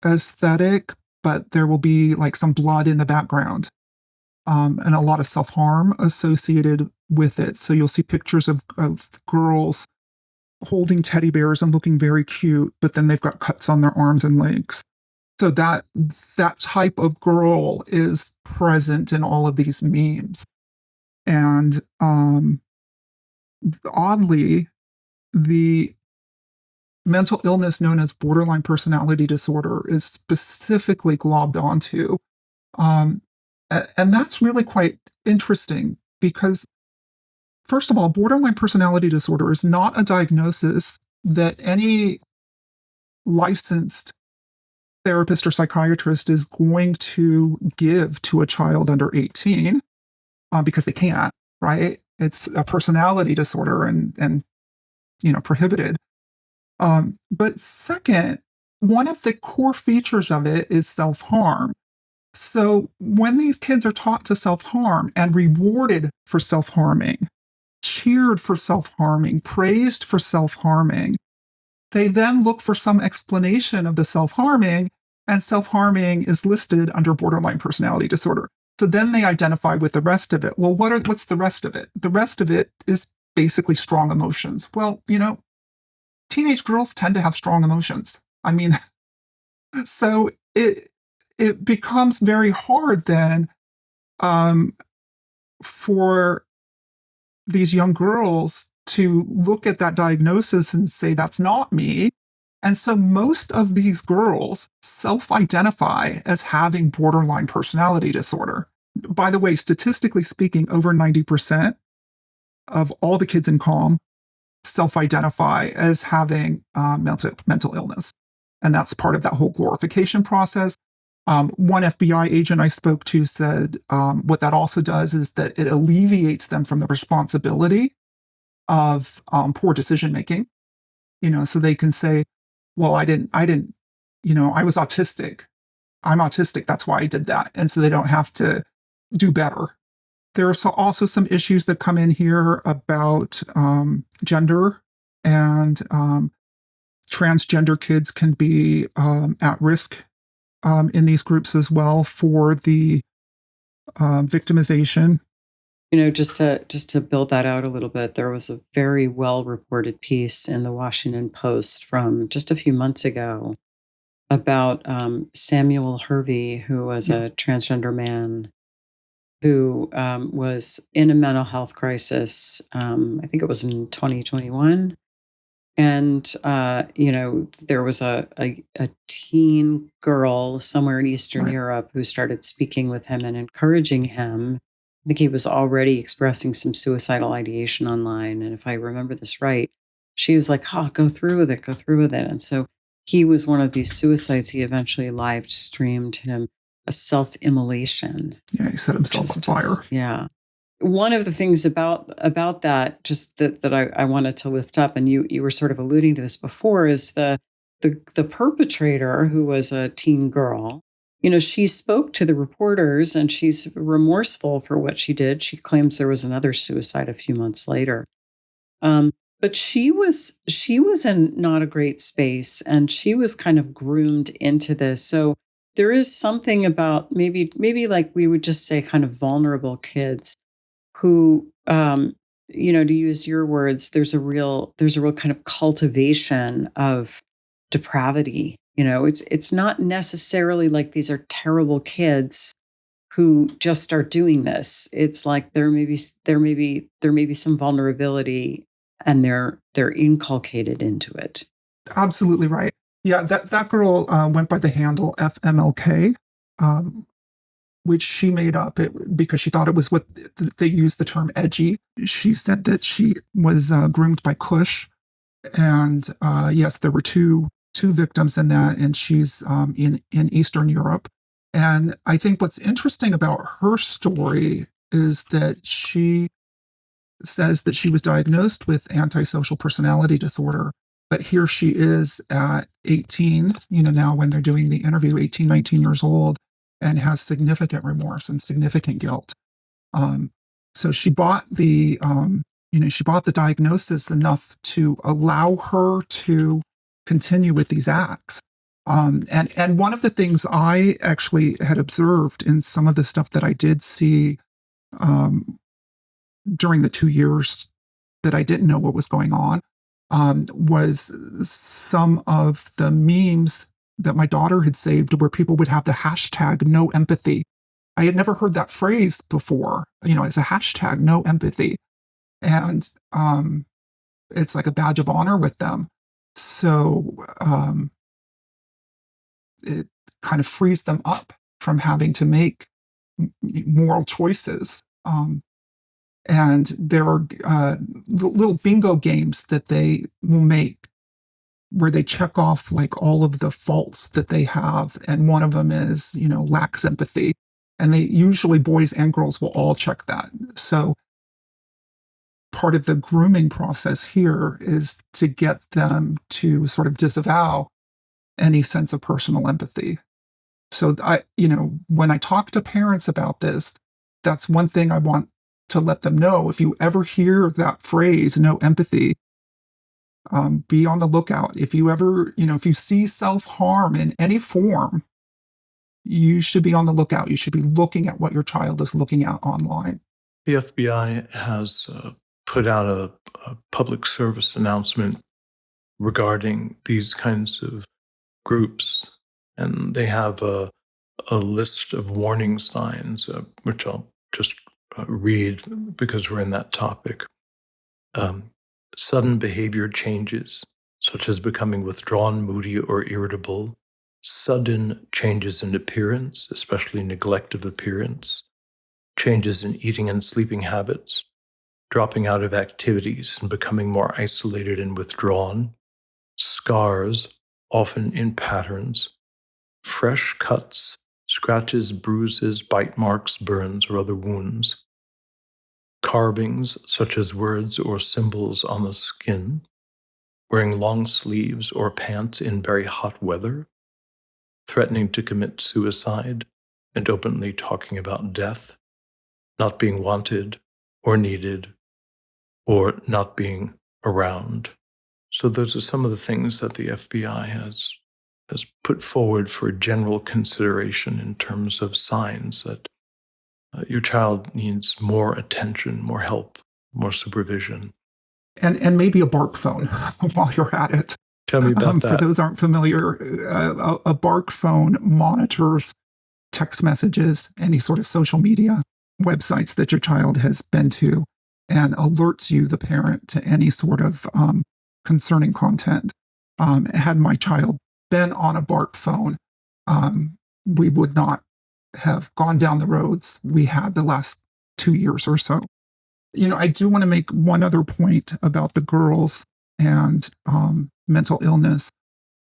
aesthetic, but there will be like some blood in the background, and a lot of self-harm associated with it. So you'll see pictures of girls holding teddy bears and looking very cute, but then they've got cuts on their arms and legs. So that type of girl is present in all of these memes. And oddly, the mental illness known as borderline personality disorder is specifically globbed onto. And that's really quite interesting because, first of all, borderline personality disorder is not a diagnosis that any licensed therapist or psychiatrist is going to give to a child under 18 because they can't, right? It's a personality disorder and prohibited. But second, one of the core features of it is self-harm. So when these kids are taught to self-harm and rewarded for self-harming, cheered for self-harming, praised for self-harming, they then look for some explanation of the self-harming, and self-harming is listed under borderline personality disorder. So then they identify with the rest of it. Well, what's the rest of it? The rest of it is basically strong emotions. Well, teenage girls tend to have strong emotions. I mean, so it becomes very hard then for these young girls to look at that diagnosis and say, that's not me. And so most of these girls self-identify as having borderline personality disorder. By the way, statistically speaking, over 90% of all the kids in CALM self-identify as having mental illness. And that's part of that whole glorification process. One FBI agent I spoke to said what that also does is that it alleviates them from the responsibility of poor decision-making. So they can say, well, I was autistic. I'm autistic. That's why I did that. And so they don't have to do better. There are also some issues that come in here about gender, and transgender kids can be at risk in these groups as well for the victimization. Just to build that out a little bit, there was a very well-reported piece in the Washington Post from just a few months ago about Samuel Hervey, who was a transgender man who was in a mental health crisis. I think it was in 2021. And, there was a teen girl somewhere in Eastern Europe who started speaking with him and encouraging him. I think he was already expressing some suicidal ideation online. And if I remember this right, she was like, go through with it. And so he was one of these suicides. He eventually live streamed him a self-immolation. Yeah, he set himself on fire. Yeah. One of the things about that, just that I wanted to lift up, and you were sort of alluding to this before, is the perpetrator, who was a teen girl. She spoke to the reporters, and she's remorseful for what she did. She claims there was another suicide a few months later. But she was in not a great space, and she was kind of groomed into this. So there is something about maybe like we would just say kind of vulnerable kids who, to use your words, there's a real kind of cultivation of depravity. It's not necessarily like these are terrible kids who just start doing this. It's like there may be some vulnerability, and they're inculcated into it. Absolutely right. Yeah, that girl went by the handle FMLK, which she made up because she thought it was what they used the term edgy. She said that she was groomed by Kush, and yes, there were two victims in that, and she's in Eastern Europe. And I think what's interesting about her story is that she says that she was diagnosed with antisocial personality disorder, but here she is at 18, now when they're doing the interview, 18, 19 years old, and has significant remorse and significant guilt. So she bought the diagnosis enough to allow her to continue with these acts. And one of the things I actually had observed in some of the stuff that I did see during the 2 years that I didn't know what was going on was some of the memes that my daughter had saved where people would have the hashtag no empathy. I had never heard that phrase before, as a hashtag no empathy. And it's like a badge of honor with them. So it kind of frees them up from having to make moral choices. And there are little bingo games that they will make where they check off like all of the faults that they have. And one of them is, lacks empathy. And they usually, boys and girls, will all check that. So part of the grooming process here is to get them to sort of disavow any sense of personal empathy. So when I talk to parents about this, that's one thing I want to let them know. If you ever hear that phrase, no empathy, be on the lookout. If you ever, if you see self-harm in any form, you should be on the lookout. You should be looking at what your child is looking at online. The FBI has put out a public service announcement regarding these kinds of groups, and they have a list of warning signs, which I'll just read because we're in that topic. Sudden behavior changes, such as becoming withdrawn, moody, or irritable. Sudden changes in appearance, especially neglect of appearance. Changes in eating and sleeping habits. Dropping out of activities and becoming more isolated and withdrawn. Scars, often in patterns. Fresh cuts, scratches, bruises, bite marks, burns, or other wounds. Carvings, such as words or symbols on the skin. Wearing long sleeves or pants in very hot weather. Threatening to commit suicide and openly talking about death. Not being wanted or needed or not being around. So those are some of the things that the FBI has put forward for general consideration in terms of signs that your child needs more attention, more help, more supervision. And maybe a bark phone while you're at it. Tell me about that. For those aren't familiar, a bark phone monitors text messages, any sort of social media websites that your child has been to, and alerts you, the parent, to any sort of concerning content. Had my child been on a bark phone, we would not have gone down the roads we had the last 2 years or so. I do want to make one other point about the girls and mental illness.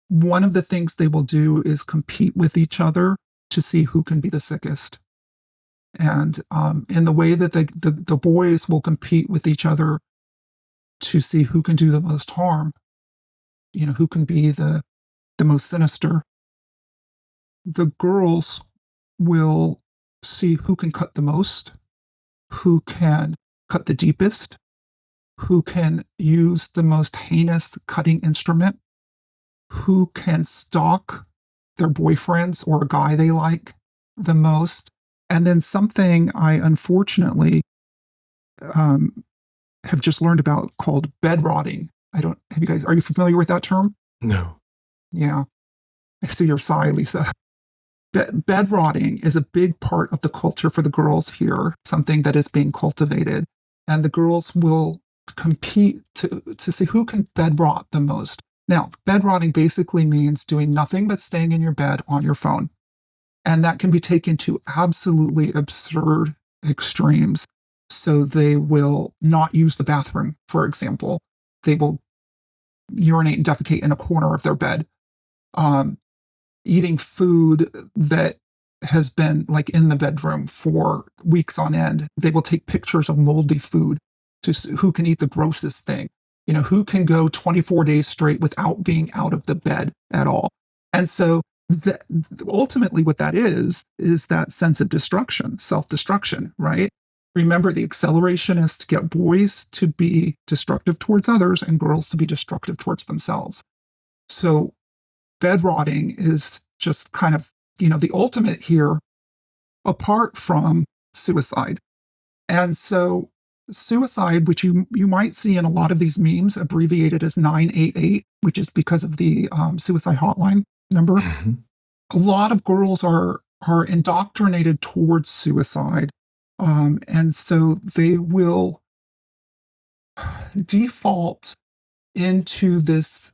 One of the things they will do is compete with each other to see who can be the sickest. And in the way that the boys will compete with each other to see who can do the most harm, who can be the most sinister, the girls will see who can cut the most, who can cut the deepest, who can use the most heinous cutting instrument, who can stalk their boyfriends or a guy they like the most. And then something I unfortunately have just learned about called bed rotting. Are you familiar with that term? No. Yeah. I see your sigh, Lisa. Bed rotting is a big part of the culture for the girls here, something that is being cultivated. And the girls will compete to see who can bed rot the most. Now, bed rotting basically means doing nothing but staying in your bed on your phone. And that can be taken to absolutely absurd extremes. So they will not use the bathroom, for example. They will urinate and defecate in a corner of their bed. Eating food that has been like in the bedroom for weeks on end. They will take pictures of moldy food to who can eat the grossest thing. Who can go 24 days straight without being out of the bed at all. And so ultimately what that is that sense of destruction, self-destruction, right? Remember, the acceleration is to get boys to be destructive towards others and girls to be destructive towards themselves. So bed rotting is just kind of, the ultimate here, apart from suicide. And so suicide, which you might see in a lot of these memes, abbreviated as 988, which is because of the suicide hotline number. Mm-hmm. A lot of girls are indoctrinated towards suicide. And so they will default into this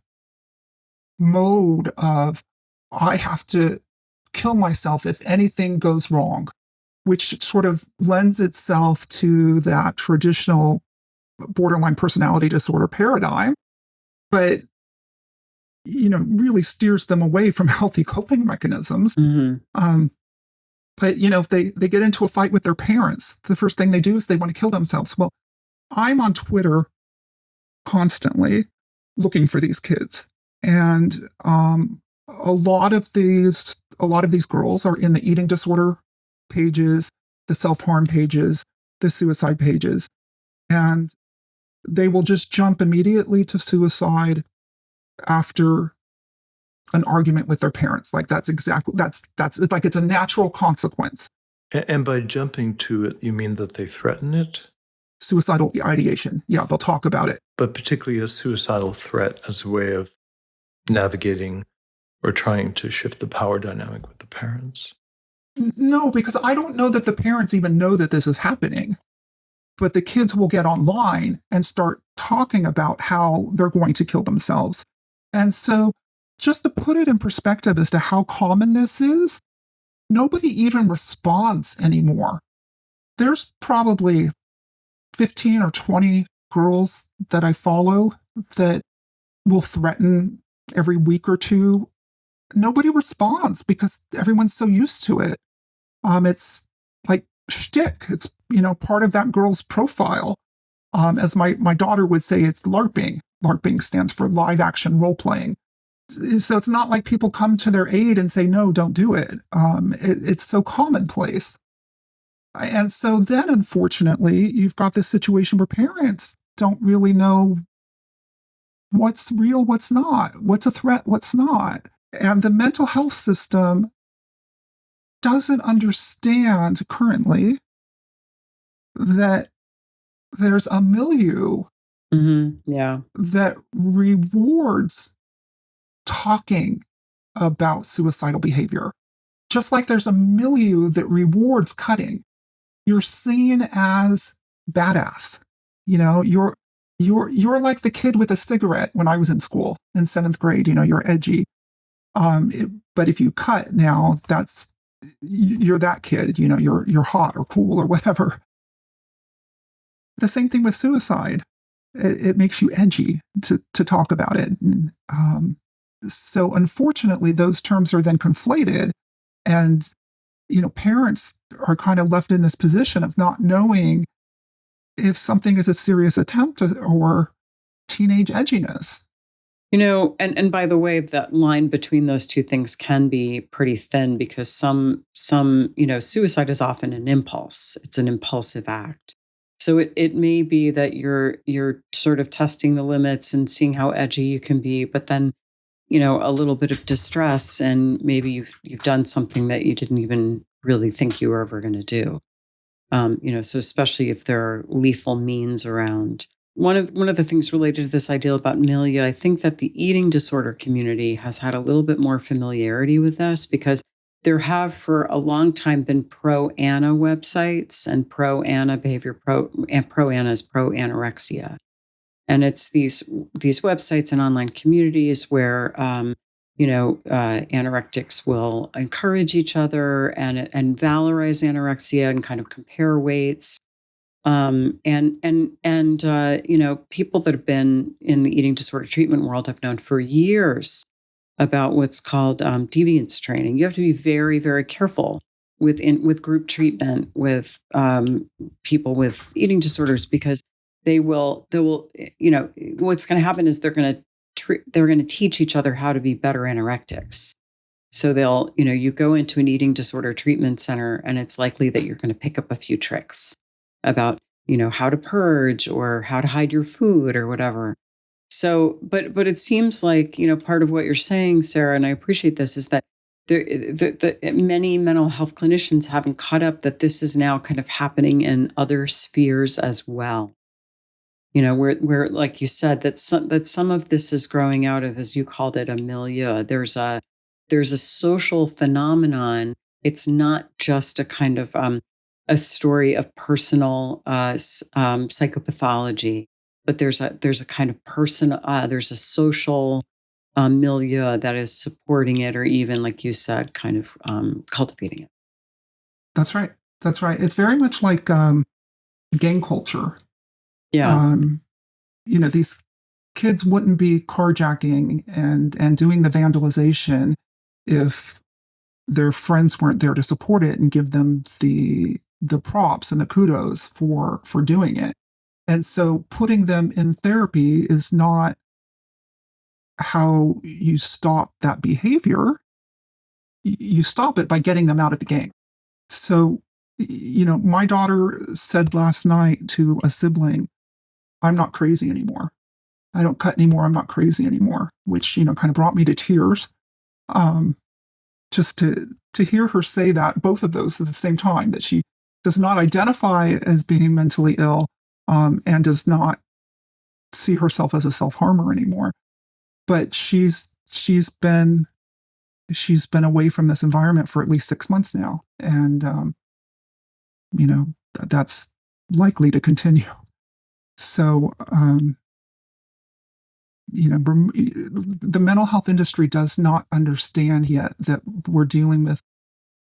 mode of, I have to kill myself if anything goes wrong, which sort of lends itself to that traditional borderline personality disorder paradigm, but, really steers them away from healthy coping mechanisms. Mm-hmm. But, if they get into a fight with their parents, the first thing they do is they want to kill themselves. Well, I'm on Twitter constantly looking for these kids. And a lot of these girls are in the eating disorder pages, the self-harm pages, the suicide pages, and they will just jump immediately to suicide after an argument with their parents. Like that's like it's a natural consequence. And by jumping to it, you mean that they threaten it? Suicidal ideation. Yeah, they'll talk about it. But particularly a suicidal threat as a way of navigating or trying to shift the power dynamic with the parents? No, because I don't know that the parents even know that this is happening. But the kids will get online and start talking about how they're going to kill themselves. And so just to put it in perspective as to how common this is, nobody even responds anymore. There's probably 15 or 20 girls that I follow that will threaten every week or two. Nobody responds because everyone's so used to it. It's like shtick. It's, part of that girl's profile. As my daughter would say, it's LARPing. LARPing stands for live action role playing. So it's not like people come to their aid and say, no, don't do it. It's so commonplace. And so then, unfortunately, you've got this situation where parents don't really know what's real, what's not, what's a threat, what's not. And the mental health system doesn't understand currently that there's a milieu that rewards talking about suicidal behavior. Just like there's a milieu that rewards cutting. You're seen as badass. You're like the kid with a cigarette when I was in school in 7th grade. You're edgy. But if you cut now, you're that kid. You're hot or cool or whatever. The same thing with suicide. It makes you edgy to talk about it. And, so unfortunately, those terms are then conflated, and parents are kind of left in this position of not knowing if something is a serious attempt or teenage edginess. And by the way, that line between those two things can be pretty thin because some suicide is often an impulse. It's an impulsive act. So it may be that you're sort of testing the limits and seeing how edgy you can be, but then a little bit of distress, and maybe you've done something that you didn't even really think you were ever going to do. So especially if there are lethal means around. One of the things related to this idea about milieu, I think that the eating disorder community has had a little bit more familiarity with this because there have for a long time been pro-ANA websites, and pro-ANA behavior, pro-ANA is pro-anorexia. And it's these websites and online communities where, anorectics will encourage each other and valorize anorexia and kind of compare weights. People that have been in the eating disorder treatment world have known for years about what's called deviance training. You have to be very, very careful with group treatment with people with eating disorders, because they will, what's going to happen is they're going to teach each other how to be better anorectics. So they'll, you go into an eating disorder treatment center, and it's likely that you're going to pick up a few tricks about, how to purge or how to hide your food or whatever. So, but it seems like, part of what you're saying, Sarah, and I appreciate this, is that many mental health clinicians haven't caught up that this is now kind of happening in other spheres as well. Where like you said, that some of this is growing out of, as you called it, a milieu. There's a social phenomenon. It's not just a kind of a story of personal psychopathology, but there's a kind of personal, there's a social milieu that is supporting it, or even, like you said, kind of cultivating it. That's right. It's very much like gang culture. Yeah. These kids wouldn't be carjacking and doing the vandalization if their friends weren't there to support it and give them the props and the kudos for doing it. And so putting them in therapy is not how you stop that behavior. You stop it by getting them out of the gang. So, my daughter said last night to a sibling, "I'm not crazy anymore. I don't cut anymore. I'm not crazy anymore," which, kind of brought me to tears. Just to hear her say that, both of those at the same time, that she does not identify as being mentally ill, and does not see herself as a self-harmer anymore. But she's been away from this environment for at least 6 months now, and that's likely to continue. So, the mental health industry does not understand yet that we're dealing with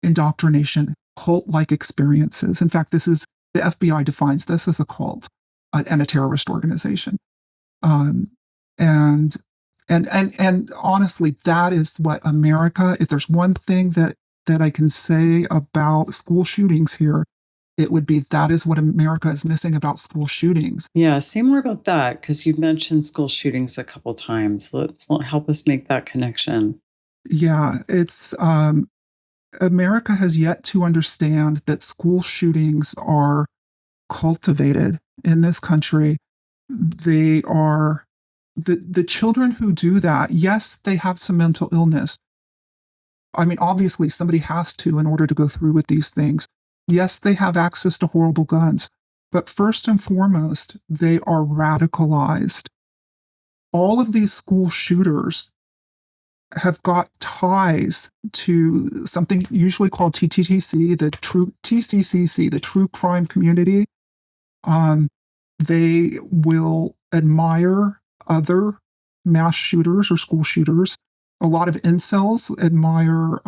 indoctrination, cult-like experiences. In fact, the FBI defines this as a cult and a terrorist organization. And honestly, that is what America, if there's one thing that I can say about school shootings here, it would be that is what America is missing about school shootings. Yeah, say more about that, because you've mentioned school shootings a couple times. Let's help us make that connection. Yeah, it's America has yet to understand that school shootings are cultivated in this country. They are the children who do that. Yes, they have some mental illness. I mean, obviously, somebody has to in order to go through with these things. Yes, they have access to horrible guns, but first and foremost, they are radicalized. All of these school shooters have got ties to something usually called TCCC, the true crime community. They will admire other mass shooters or school shooters. A lot of incels admire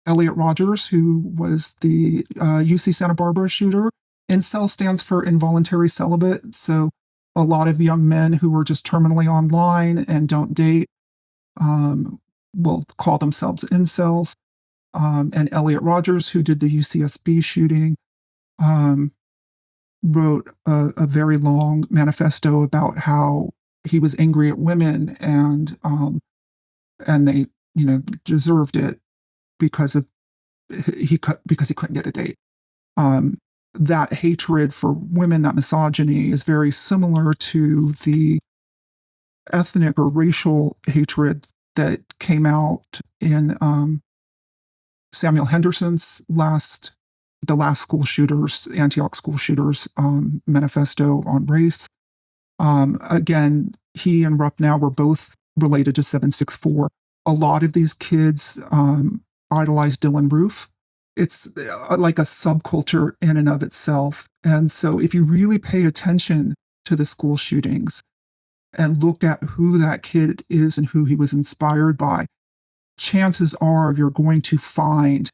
Elliot Rogers, who was the UC Santa Barbara shooter. Incel stands for involuntary celibate. So a lot of young men who are just terminally online and don't date will call themselves incels. And Elliot Rogers, who did the UCSB shooting, wrote a very long manifesto about how he was angry at women and they, deserved it because he couldn't get a date. That hatred for women, that misogyny, is very similar to the ethnic or racial hatred that came out in Samuel Henderson's the last school shooters, Antioch school shooters manifesto on race. Again, he and Rupp now were both related to 764. A lot of these kids idolize Dylan Roof. It's like a subculture in and of itself. And so if you really pay attention to the school shootings and look at who that kid is and who he was inspired by, chances are you're going to find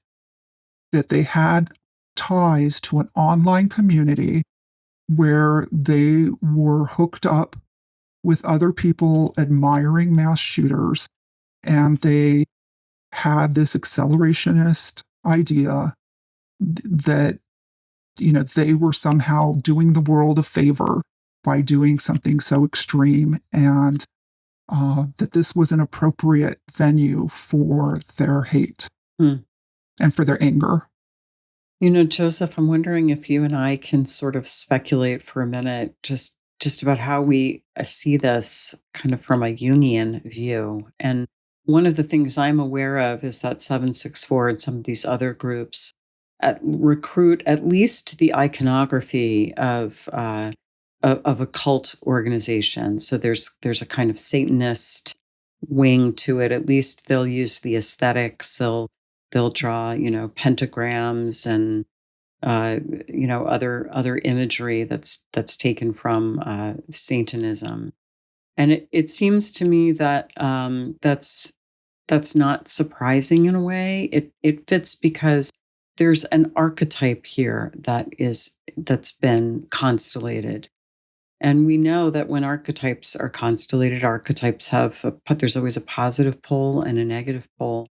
that they had ties to an online community where they were hooked up with other people admiring mass shooters, and they had this accelerationist idea that, they were somehow doing the world a favor by doing something so extreme, and that this was an appropriate venue for their hate and for their anger. Joseph, I'm wondering if you and I can sort of speculate for a minute just about how we see this kind of from a Jungian view. And one of the things I'm aware of is that 764 and some of these other groups recruit at least the iconography of a cult organization. So there's a kind of Satanist wing to it. At least they'll use the aesthetics. They'll draw, pentagrams and other imagery that's taken from Satanism. And it seems to me that that's not surprising in a way. It fits because there's an archetype here that's been constellated. And we know that when archetypes are constellated, archetypes there's always a positive pole and a negative pole.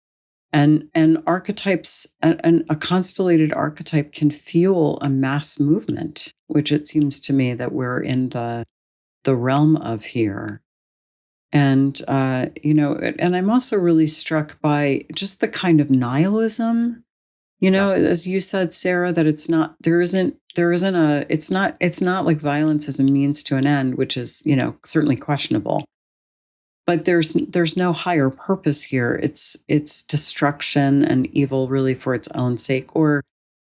And archetypes, and a constellated archetype can fuel a mass movement, which it seems to me that we're in the realm of here. And, and I'm also really struck by just the kind of nihilism, as you said, Sarah, that it's not like violence as a means to an end, which is, certainly questionable. But there's no higher purpose here. It's destruction and evil really for its own sake. Or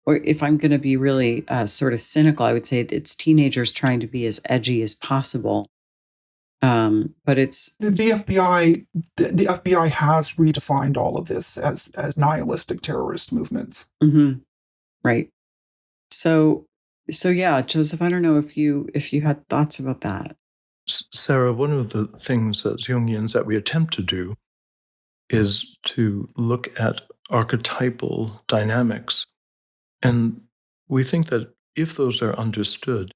if I'm going to be really sort of cynical, I would say it's teenagers trying to be as edgy as possible. But it's the FBI. The FBI has redefined all of this as nihilistic terrorist movements. Mm-hmm. Right. So yeah, Joseph, I don't know if you had thoughts about that. Sarah, one of the things as Jungians that we attempt to do is to look at archetypal dynamics. And we think that if those are understood,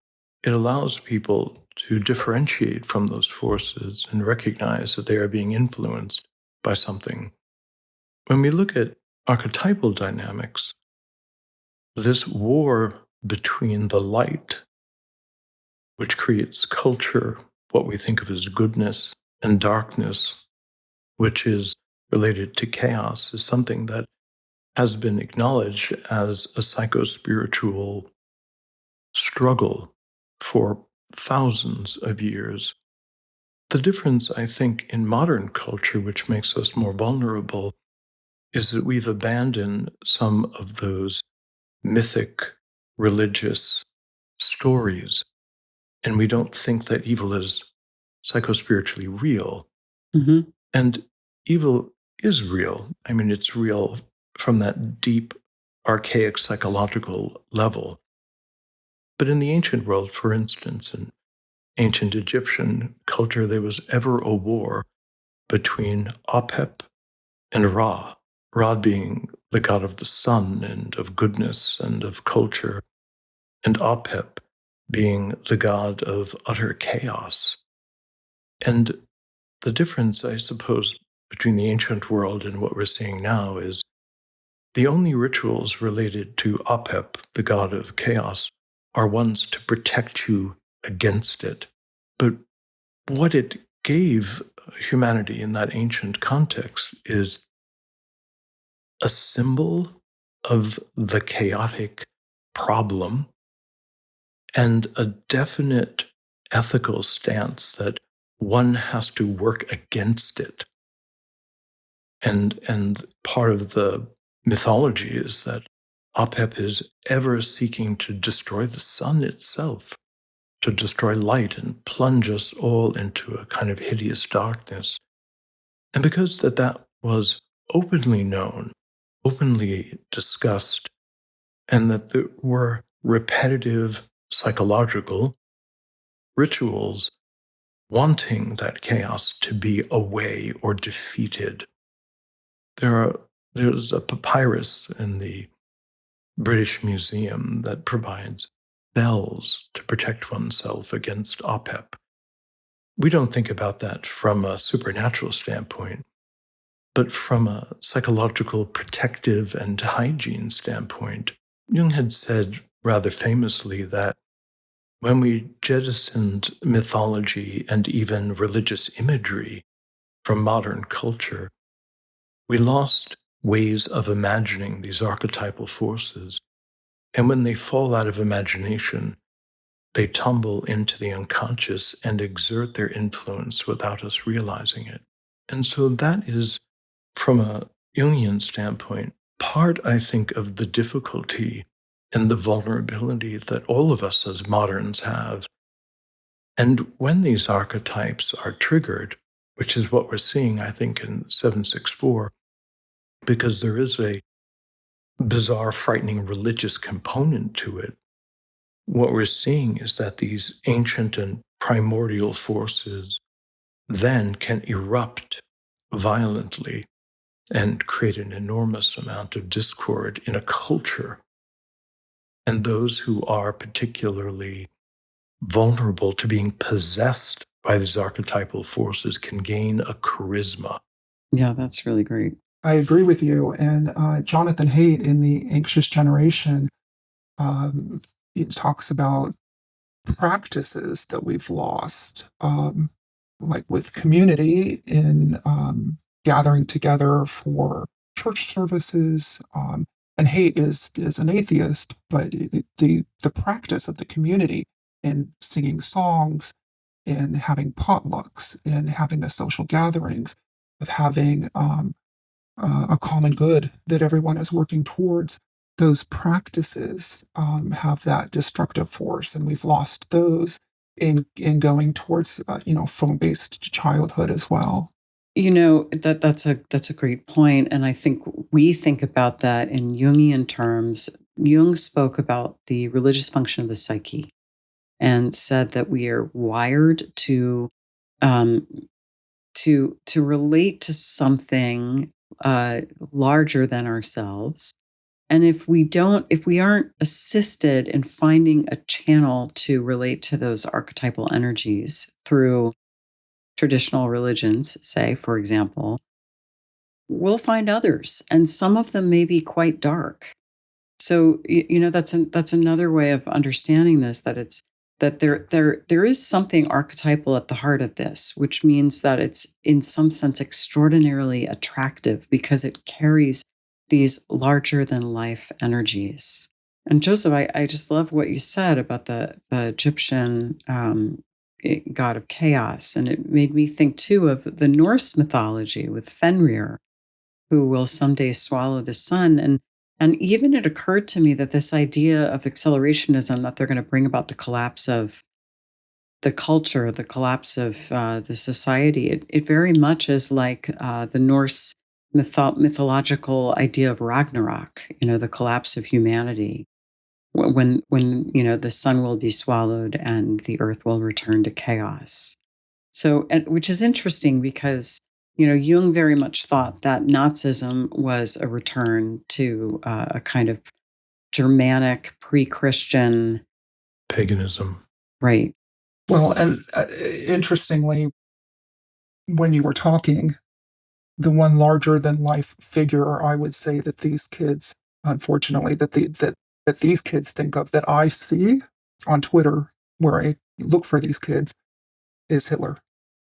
it allows people to differentiate from those forces and recognize that they are being influenced by something. When we look at archetypal dynamics, this war between the light, which creates culture, what we think of as goodness, and darkness, which is related to chaos, is something that has been acknowledged as a psychospiritual struggle for thousands of years. The difference, I think, in modern culture, which makes us more vulnerable, is that we've abandoned some of those mythic religious stories, and we don't think that evil is psychospiritually real. Mm-hmm. And evil is real. I mean, it's real from that deep, archaic psychological level. But in the ancient world, for instance, in ancient Egyptian culture, there was ever a war between Apep and Ra, Ra being the god of the sun and of goodness and of culture, and Apep being the god of utter chaos. And the difference, I suppose, between the ancient world and what we're seeing now is the only rituals related to Apep, the god of chaos, are ones to protect you against it. But what it gave humanity in that ancient context is a symbol of the chaotic problem and a definite ethical stance that one has to work against it. And part of the mythology is that Apep is ever seeking to destroy the sun itself, to destroy light and plunge us all into a kind of hideous darkness. And because that was openly known openly discussed, and that there were repetitive psychological rituals wanting that chaos to be away or defeated. There's a papyrus in the British Museum that provides bells to protect oneself against OPEP. We don't think about that from a supernatural standpoint, but from a psychological, protective, and hygiene standpoint. Jung had said rather famously that when we jettisoned mythology and even religious imagery from modern culture, we lost ways of imagining these archetypal forces. And when they fall out of imagination, they tumble into the unconscious and exert their influence without us realizing it. And so that is, from a Jungian standpoint, part, I think, of the difficulty and the vulnerability that all of us as moderns have. And when these archetypes are triggered, which is what we're seeing, I think, in 764, because there is a bizarre, frightening religious component to it, what we're seeing is that these ancient and primordial forces then can erupt violently and create an enormous amount of discord in a culture. And those who are particularly vulnerable to being possessed by these archetypal forces can gain a charisma. Yeah, that's really great. I agree with you. And Jonathan Haidt in The Anxious Generation, he talks about practices that we've lost, like with community in gathering together for church services. And Haidt is an atheist, but the practice of the community in singing songs, in having potlucks, in having the social gatherings, of having a common good that everyone is working towards. Those practices have that destructive force, and we've lost those in going towards phone-based childhood as well. That's a great point, and I think we think about that in Jungian terms. Jung spoke about the religious function of the psyche, and said that we are wired to relate to something larger than ourselves. And if we aren't assisted in finding a channel to relate to those archetypal energies through traditional religions, say, for example, we'll find others, and some of them may be quite dark. So, that's another way of understanding this, that there is something archetypal at the heart of this, which means that it's in some sense extraordinarily attractive because it carries these larger than life energies. And Joseph, I just love what you said about the Egyptian god of chaos. And it made me think too of the Norse mythology with Fenrir, who will someday swallow the sun. And even it occurred to me that this idea of accelerationism, that they're going to bring about the collapse of the culture, the collapse of the society, it very much is like the Norse mythological idea of Ragnarok, the collapse of humanity, when the sun will be swallowed and the earth will return to chaos. So, which is interesting because Jung very much thought that Nazism was a return to a kind of Germanic pre-Christian Paganism. Right. Well, and interestingly, when you were talking, the one larger than life figure, I would say that these kids, unfortunately, that these kids think of, that I see on Twitter, where I look for these kids, is Hitler.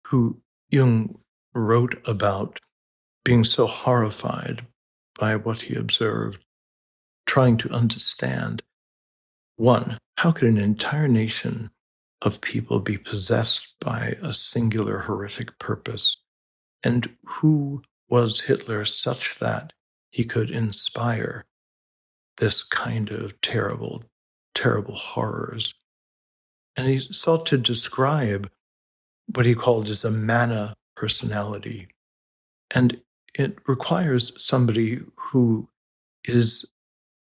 Who Jung wrote about being so horrified by what he observed, trying to understand, one, how could an entire nation of people be possessed by a singular horrific purpose? And who was Hitler such that he could inspire this kind of terrible, terrible horrors? And he sought to describe what he called as a mana personality. And it requires somebody who is,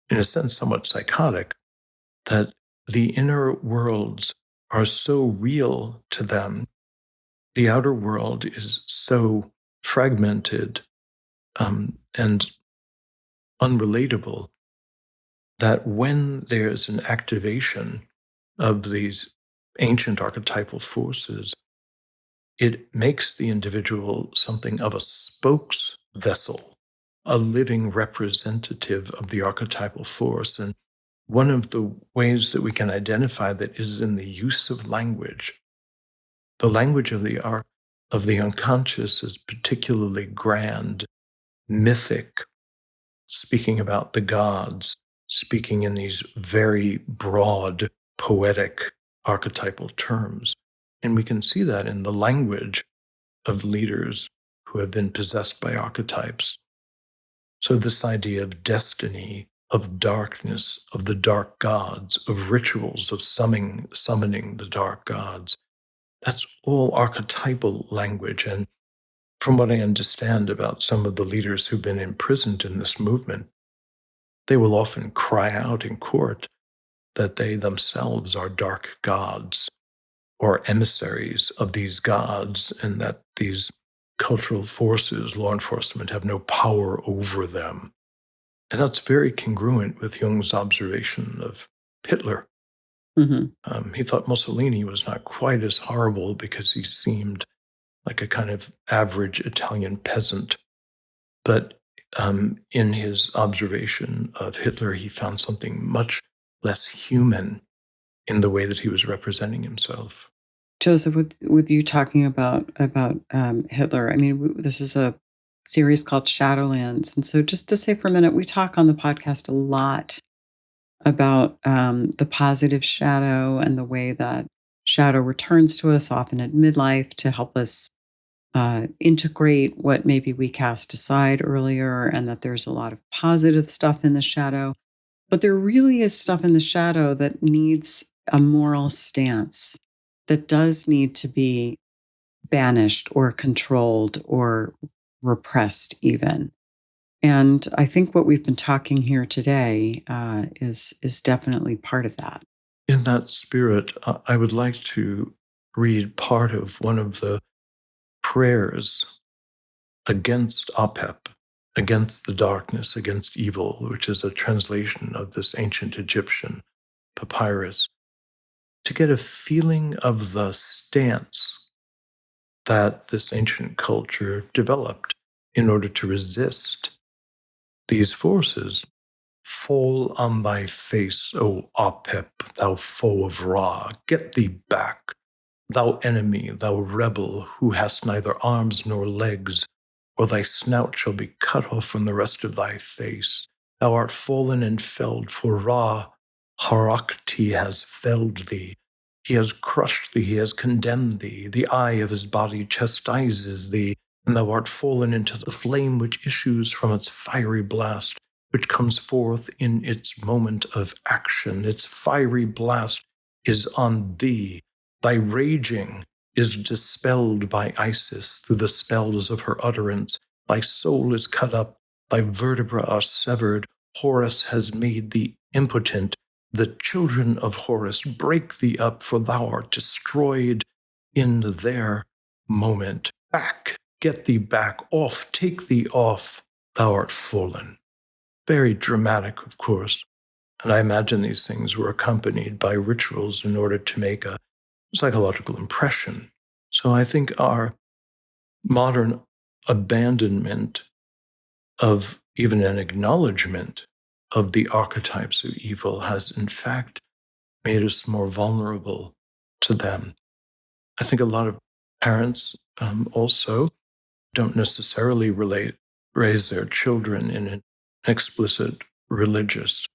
in a sense, somewhat psychotic, that the inner worlds are so real to them. The outer world is so fragmented and unrelatable that when there's an activation of these ancient archetypal forces, it makes the individual something of a spokes vessel, a living representative of the archetypal force. And one of the ways that we can identify that is in the use of language. The language of the unconscious is particularly grand, mythic, speaking about the gods, speaking in these very broad, poetic, archetypal terms. And we can see that in the language of leaders who have been possessed by archetypes. So this idea of destiny, of darkness, of the dark gods, of rituals, of summoning the dark gods, that's all archetypal language. And from what I understand about some of the leaders who've been imprisoned in this movement, they will often cry out in court that they themselves are dark gods or emissaries of these gods, and that these cultural forces, law enforcement, have no power over them. And that's very congruent with Jung's observation of Hitler. He thought Mussolini was not quite as horrible because he seemed like a kind of average Italian peasant. But in his observation of Hitler, he found something much less human in the way that he was representing himself. Joseph, with you talking about Hitler, I mean, this is a series called Shadowlands. And so just to say for a minute, we talk on the podcast a lot about the positive shadow and the way that shadow returns to us often at midlife to help us integrate what maybe we cast aside earlier, and that there's a lot of positive stuff in the shadow. But there really is stuff in the shadow that needs a moral stance, that does need to be banished or controlled or repressed even. And I think what we've been talking here today is definitely part of that. In that spirit, I would like to read part of one of the prayers against Apep, against the darkness, against evil, which is a translation of this ancient Egyptian papyrus, to get a feeling of the stance that this ancient culture developed in order to resist these forces. Fall on thy face, O Apep, thou foe of Ra, get thee back, thou enemy, thou rebel, who hast neither arms nor legs, or thy snout shall be cut off from the rest of thy face. Thou art fallen and felled, for Ra, Harakti, has felled thee. He has crushed thee, he has condemned thee. The eye of his body chastises thee, and thou art fallen into the flame which issues from its fiery blast, which comes forth in its moment of action. Its fiery blast is on thee. Thy raging is dispelled by Isis through the spells of her utterance. Thy soul is cut up, thy vertebrae are severed. Horus has made thee impotent. The children of Horus break thee up, for thou art destroyed in their moment. Back, get thee back, off, take thee off, thou art fallen. Very dramatic, of course. And I imagine these things were accompanied by rituals in order to make a psychological impression. So I think our modern abandonment of even an acknowledgement of the archetypes of evil has in fact made us more vulnerable to them. I think a lot of parents also don't necessarily raise their children in an explicit religious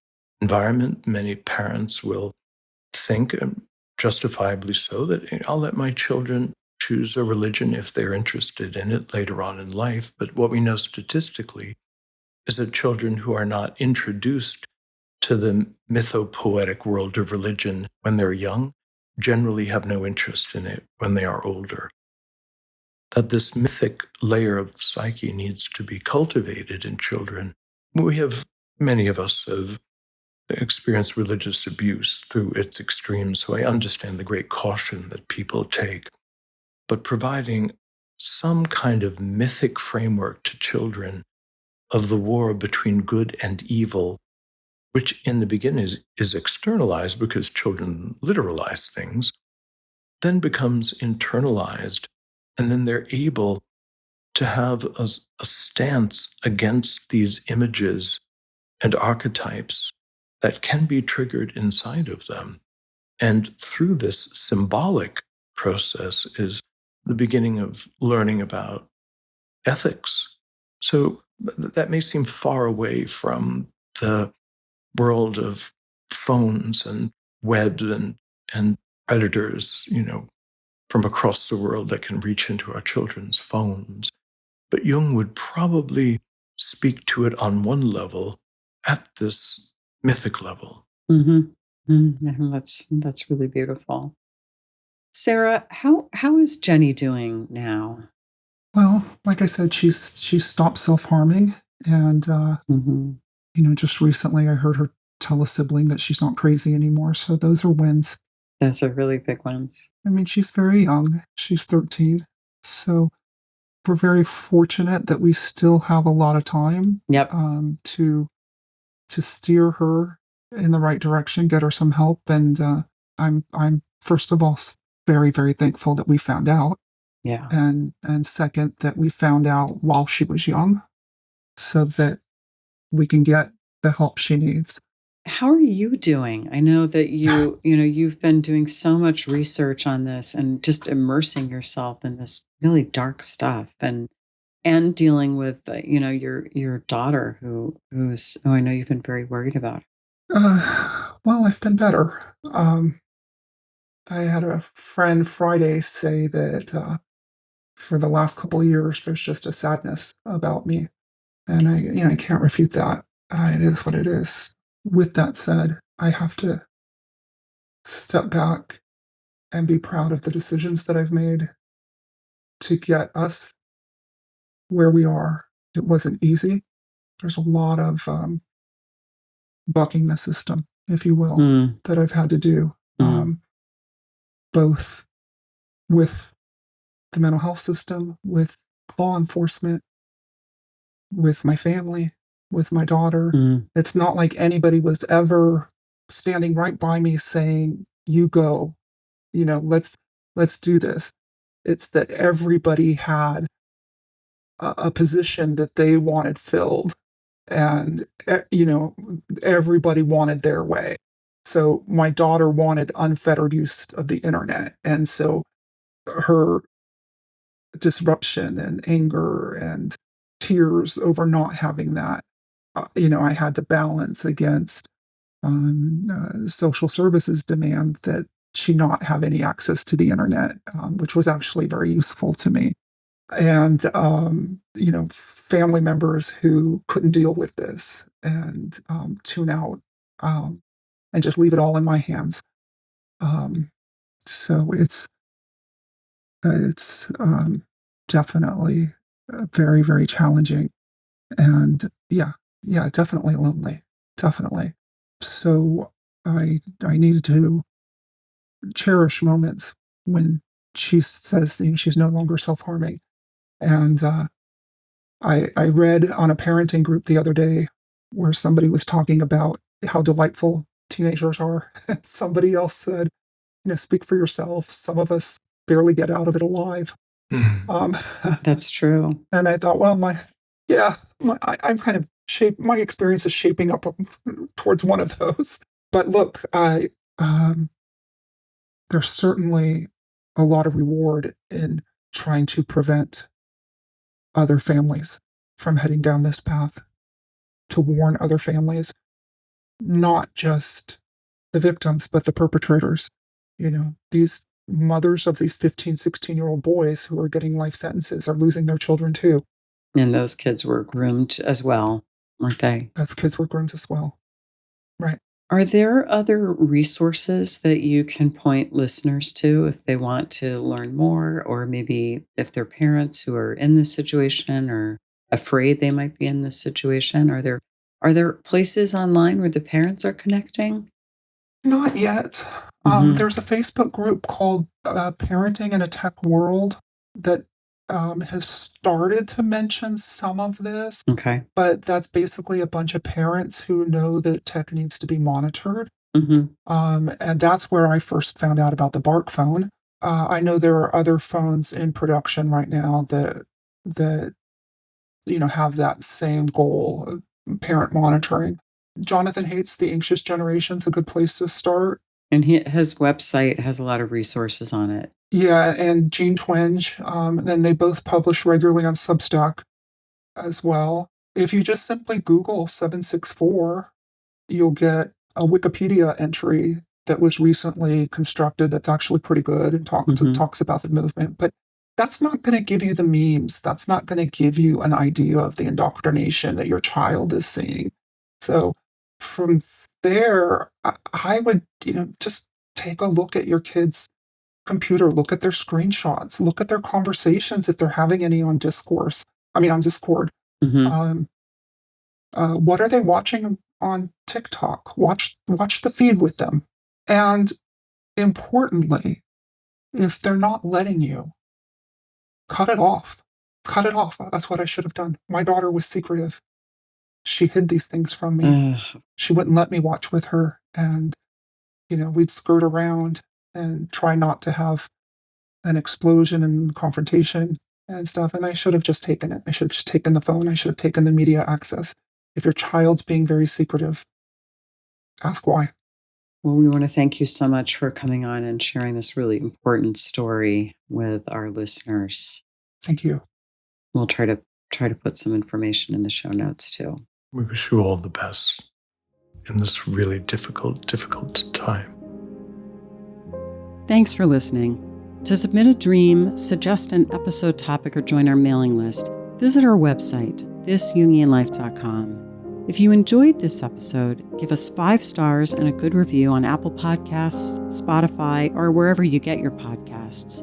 environment. Many parents will think, and justifiably so, that I'll let my children choose a religion if they're interested in it later on in life. But what we know statistically is that children who are not introduced to the mythopoetic world of religion when they're young generally have no interest in it when they are older. That this mythic layer of the psyche needs to be cultivated in children. We have many of us have experienced religious abuse through its extremes, so I understand the great caution that people take. But providing some kind of mythic framework to children of the war between good and evil, which in the beginning is externalized because children literalize things, then becomes internalized, and then they're able to have a stance against these images and archetypes that can be triggered inside of them. And through this symbolic process is the beginning of learning about ethics. So that may seem far away from the world of phones and web and predators, from across the world that can reach into our children's phones. But Jung would probably speak to it on one level at this mythic level. Mm-hmm. Mm-hmm. That's really beautiful. Sarah, how is Jenny doing now? Well, like I said, she's stopped self-harming, and Mm-hmm. just recently I heard her tell a sibling that she's not crazy anymore. So those are wins. Those are really big ones. I mean, she's very young. She's 13. So we're very fortunate that we still have a lot of time Yep. to steer her in the right direction, get her some help. And I'm first of all very, very thankful that we found out. Yeah. And second, that we found out while she was young so that we can get the help she needs. How are you doing? I know that you've been doing so much research on this and just immersing yourself in this really dark stuff and dealing with your daughter who I know you've been very worried about. Well, I've been better. I had a friend Friday say that for the last couple of years, there's just a sadness about me, and I can't refute that. It is what it is. With that said, I have to step back and be proud of the decisions that I've made to get us where we are. It wasn't easy. There's a lot of bucking the system, if you will, that I've had to do, both with the mental health system, with law enforcement, with my family, with my daughter. It's not like anybody was ever standing right by me saying, "You go, let's do this." It's that everybody had a position that they wanted filled, and everybody wanted their way. So my daughter wanted unfettered use of the internet, and so her disruption and anger and tears over not having that, I had to balance against social services demand that she not have any access to the internet, which was actually very useful to me. And, family members who couldn't deal with this and tune out and just leave it all in my hands. So it's definitely very, very challenging. And yeah, definitely lonely. Definitely. So I needed to cherish moments when she says she's no longer self-harming. And I read on a parenting group the other day where somebody was talking about how delightful teenagers are. Somebody else said, speak for yourself. Some of us barely get out of it alive. That's true. And I thought, well, I'm kind of my experience is shaping up towards one of those. But look, there's certainly a lot of reward in trying to prevent other families from heading down this path, to warn other families, not just the victims, but the perpetrators. These mothers of these 15, 16-year-old boys who are getting life sentences are losing their children too. And those kids were groomed as well, weren't they? Those kids were groomed as well. Right. Are there other resources that you can point listeners to if they want to learn more, or maybe if they're parents who are in this situation or afraid they might be in this situation? Are there Are there places online where the parents are connecting? Not yet. There's a Facebook group called Parenting in a Tech World that has started to mention some of this, Okay. but that's basically a bunch of parents who know that tech needs to be monitored. Mm-hmm. And that's where I first found out about the Bark phone. I know there are other phones in production right now that have that same goal of parent monitoring. Jonathan Haidt's The Anxious Generation's a good place to start. And his website has a lot of resources on it. Yeah, and Gene Twenge. Then they both publish regularly on Substack as well. If you just simply Google 764, you'll get a Wikipedia entry that was recently constructed that's actually pretty good and talks about the movement. But that's not going to give you the memes. That's not going to give you an idea of the indoctrination that your child is seeing. So from there, I would, just take a look at your kids' computer, look at their screenshots, look at their conversations if they're having any on Discord. Mm-hmm. What are they watching on TikTok? Watch the feed with them. And importantly, if they're not letting you, cut it off. Cut it off. That's what I should have done. My daughter was secretive. She hid these things from me. She wouldn't let me watch with her. And, we'd skirt around and try not to have an explosion and confrontation and stuff. And I should have just taken it. I should have just taken the phone. I should have taken the media access. If your child's being very secretive, ask why. Well, we want to thank you so much for coming on and sharing this really important story with our listeners. Thank you. We'll try to put some information in the show notes too. We wish you all the best in this really difficult time. Thanks for listening. To submit a dream, suggest an episode topic, or join our mailing list, visit our website, thisjungianlife.com. If you enjoyed this episode, give us 5 stars and a good review on Apple Podcasts, Spotify, or wherever you get your podcasts.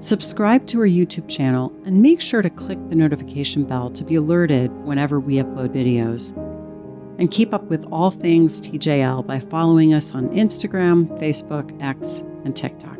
Subscribe to our YouTube channel and make sure to click the notification bell to be alerted whenever we upload videos. And keep up with all things TJL by following us on Instagram, Facebook, X, and TikTok.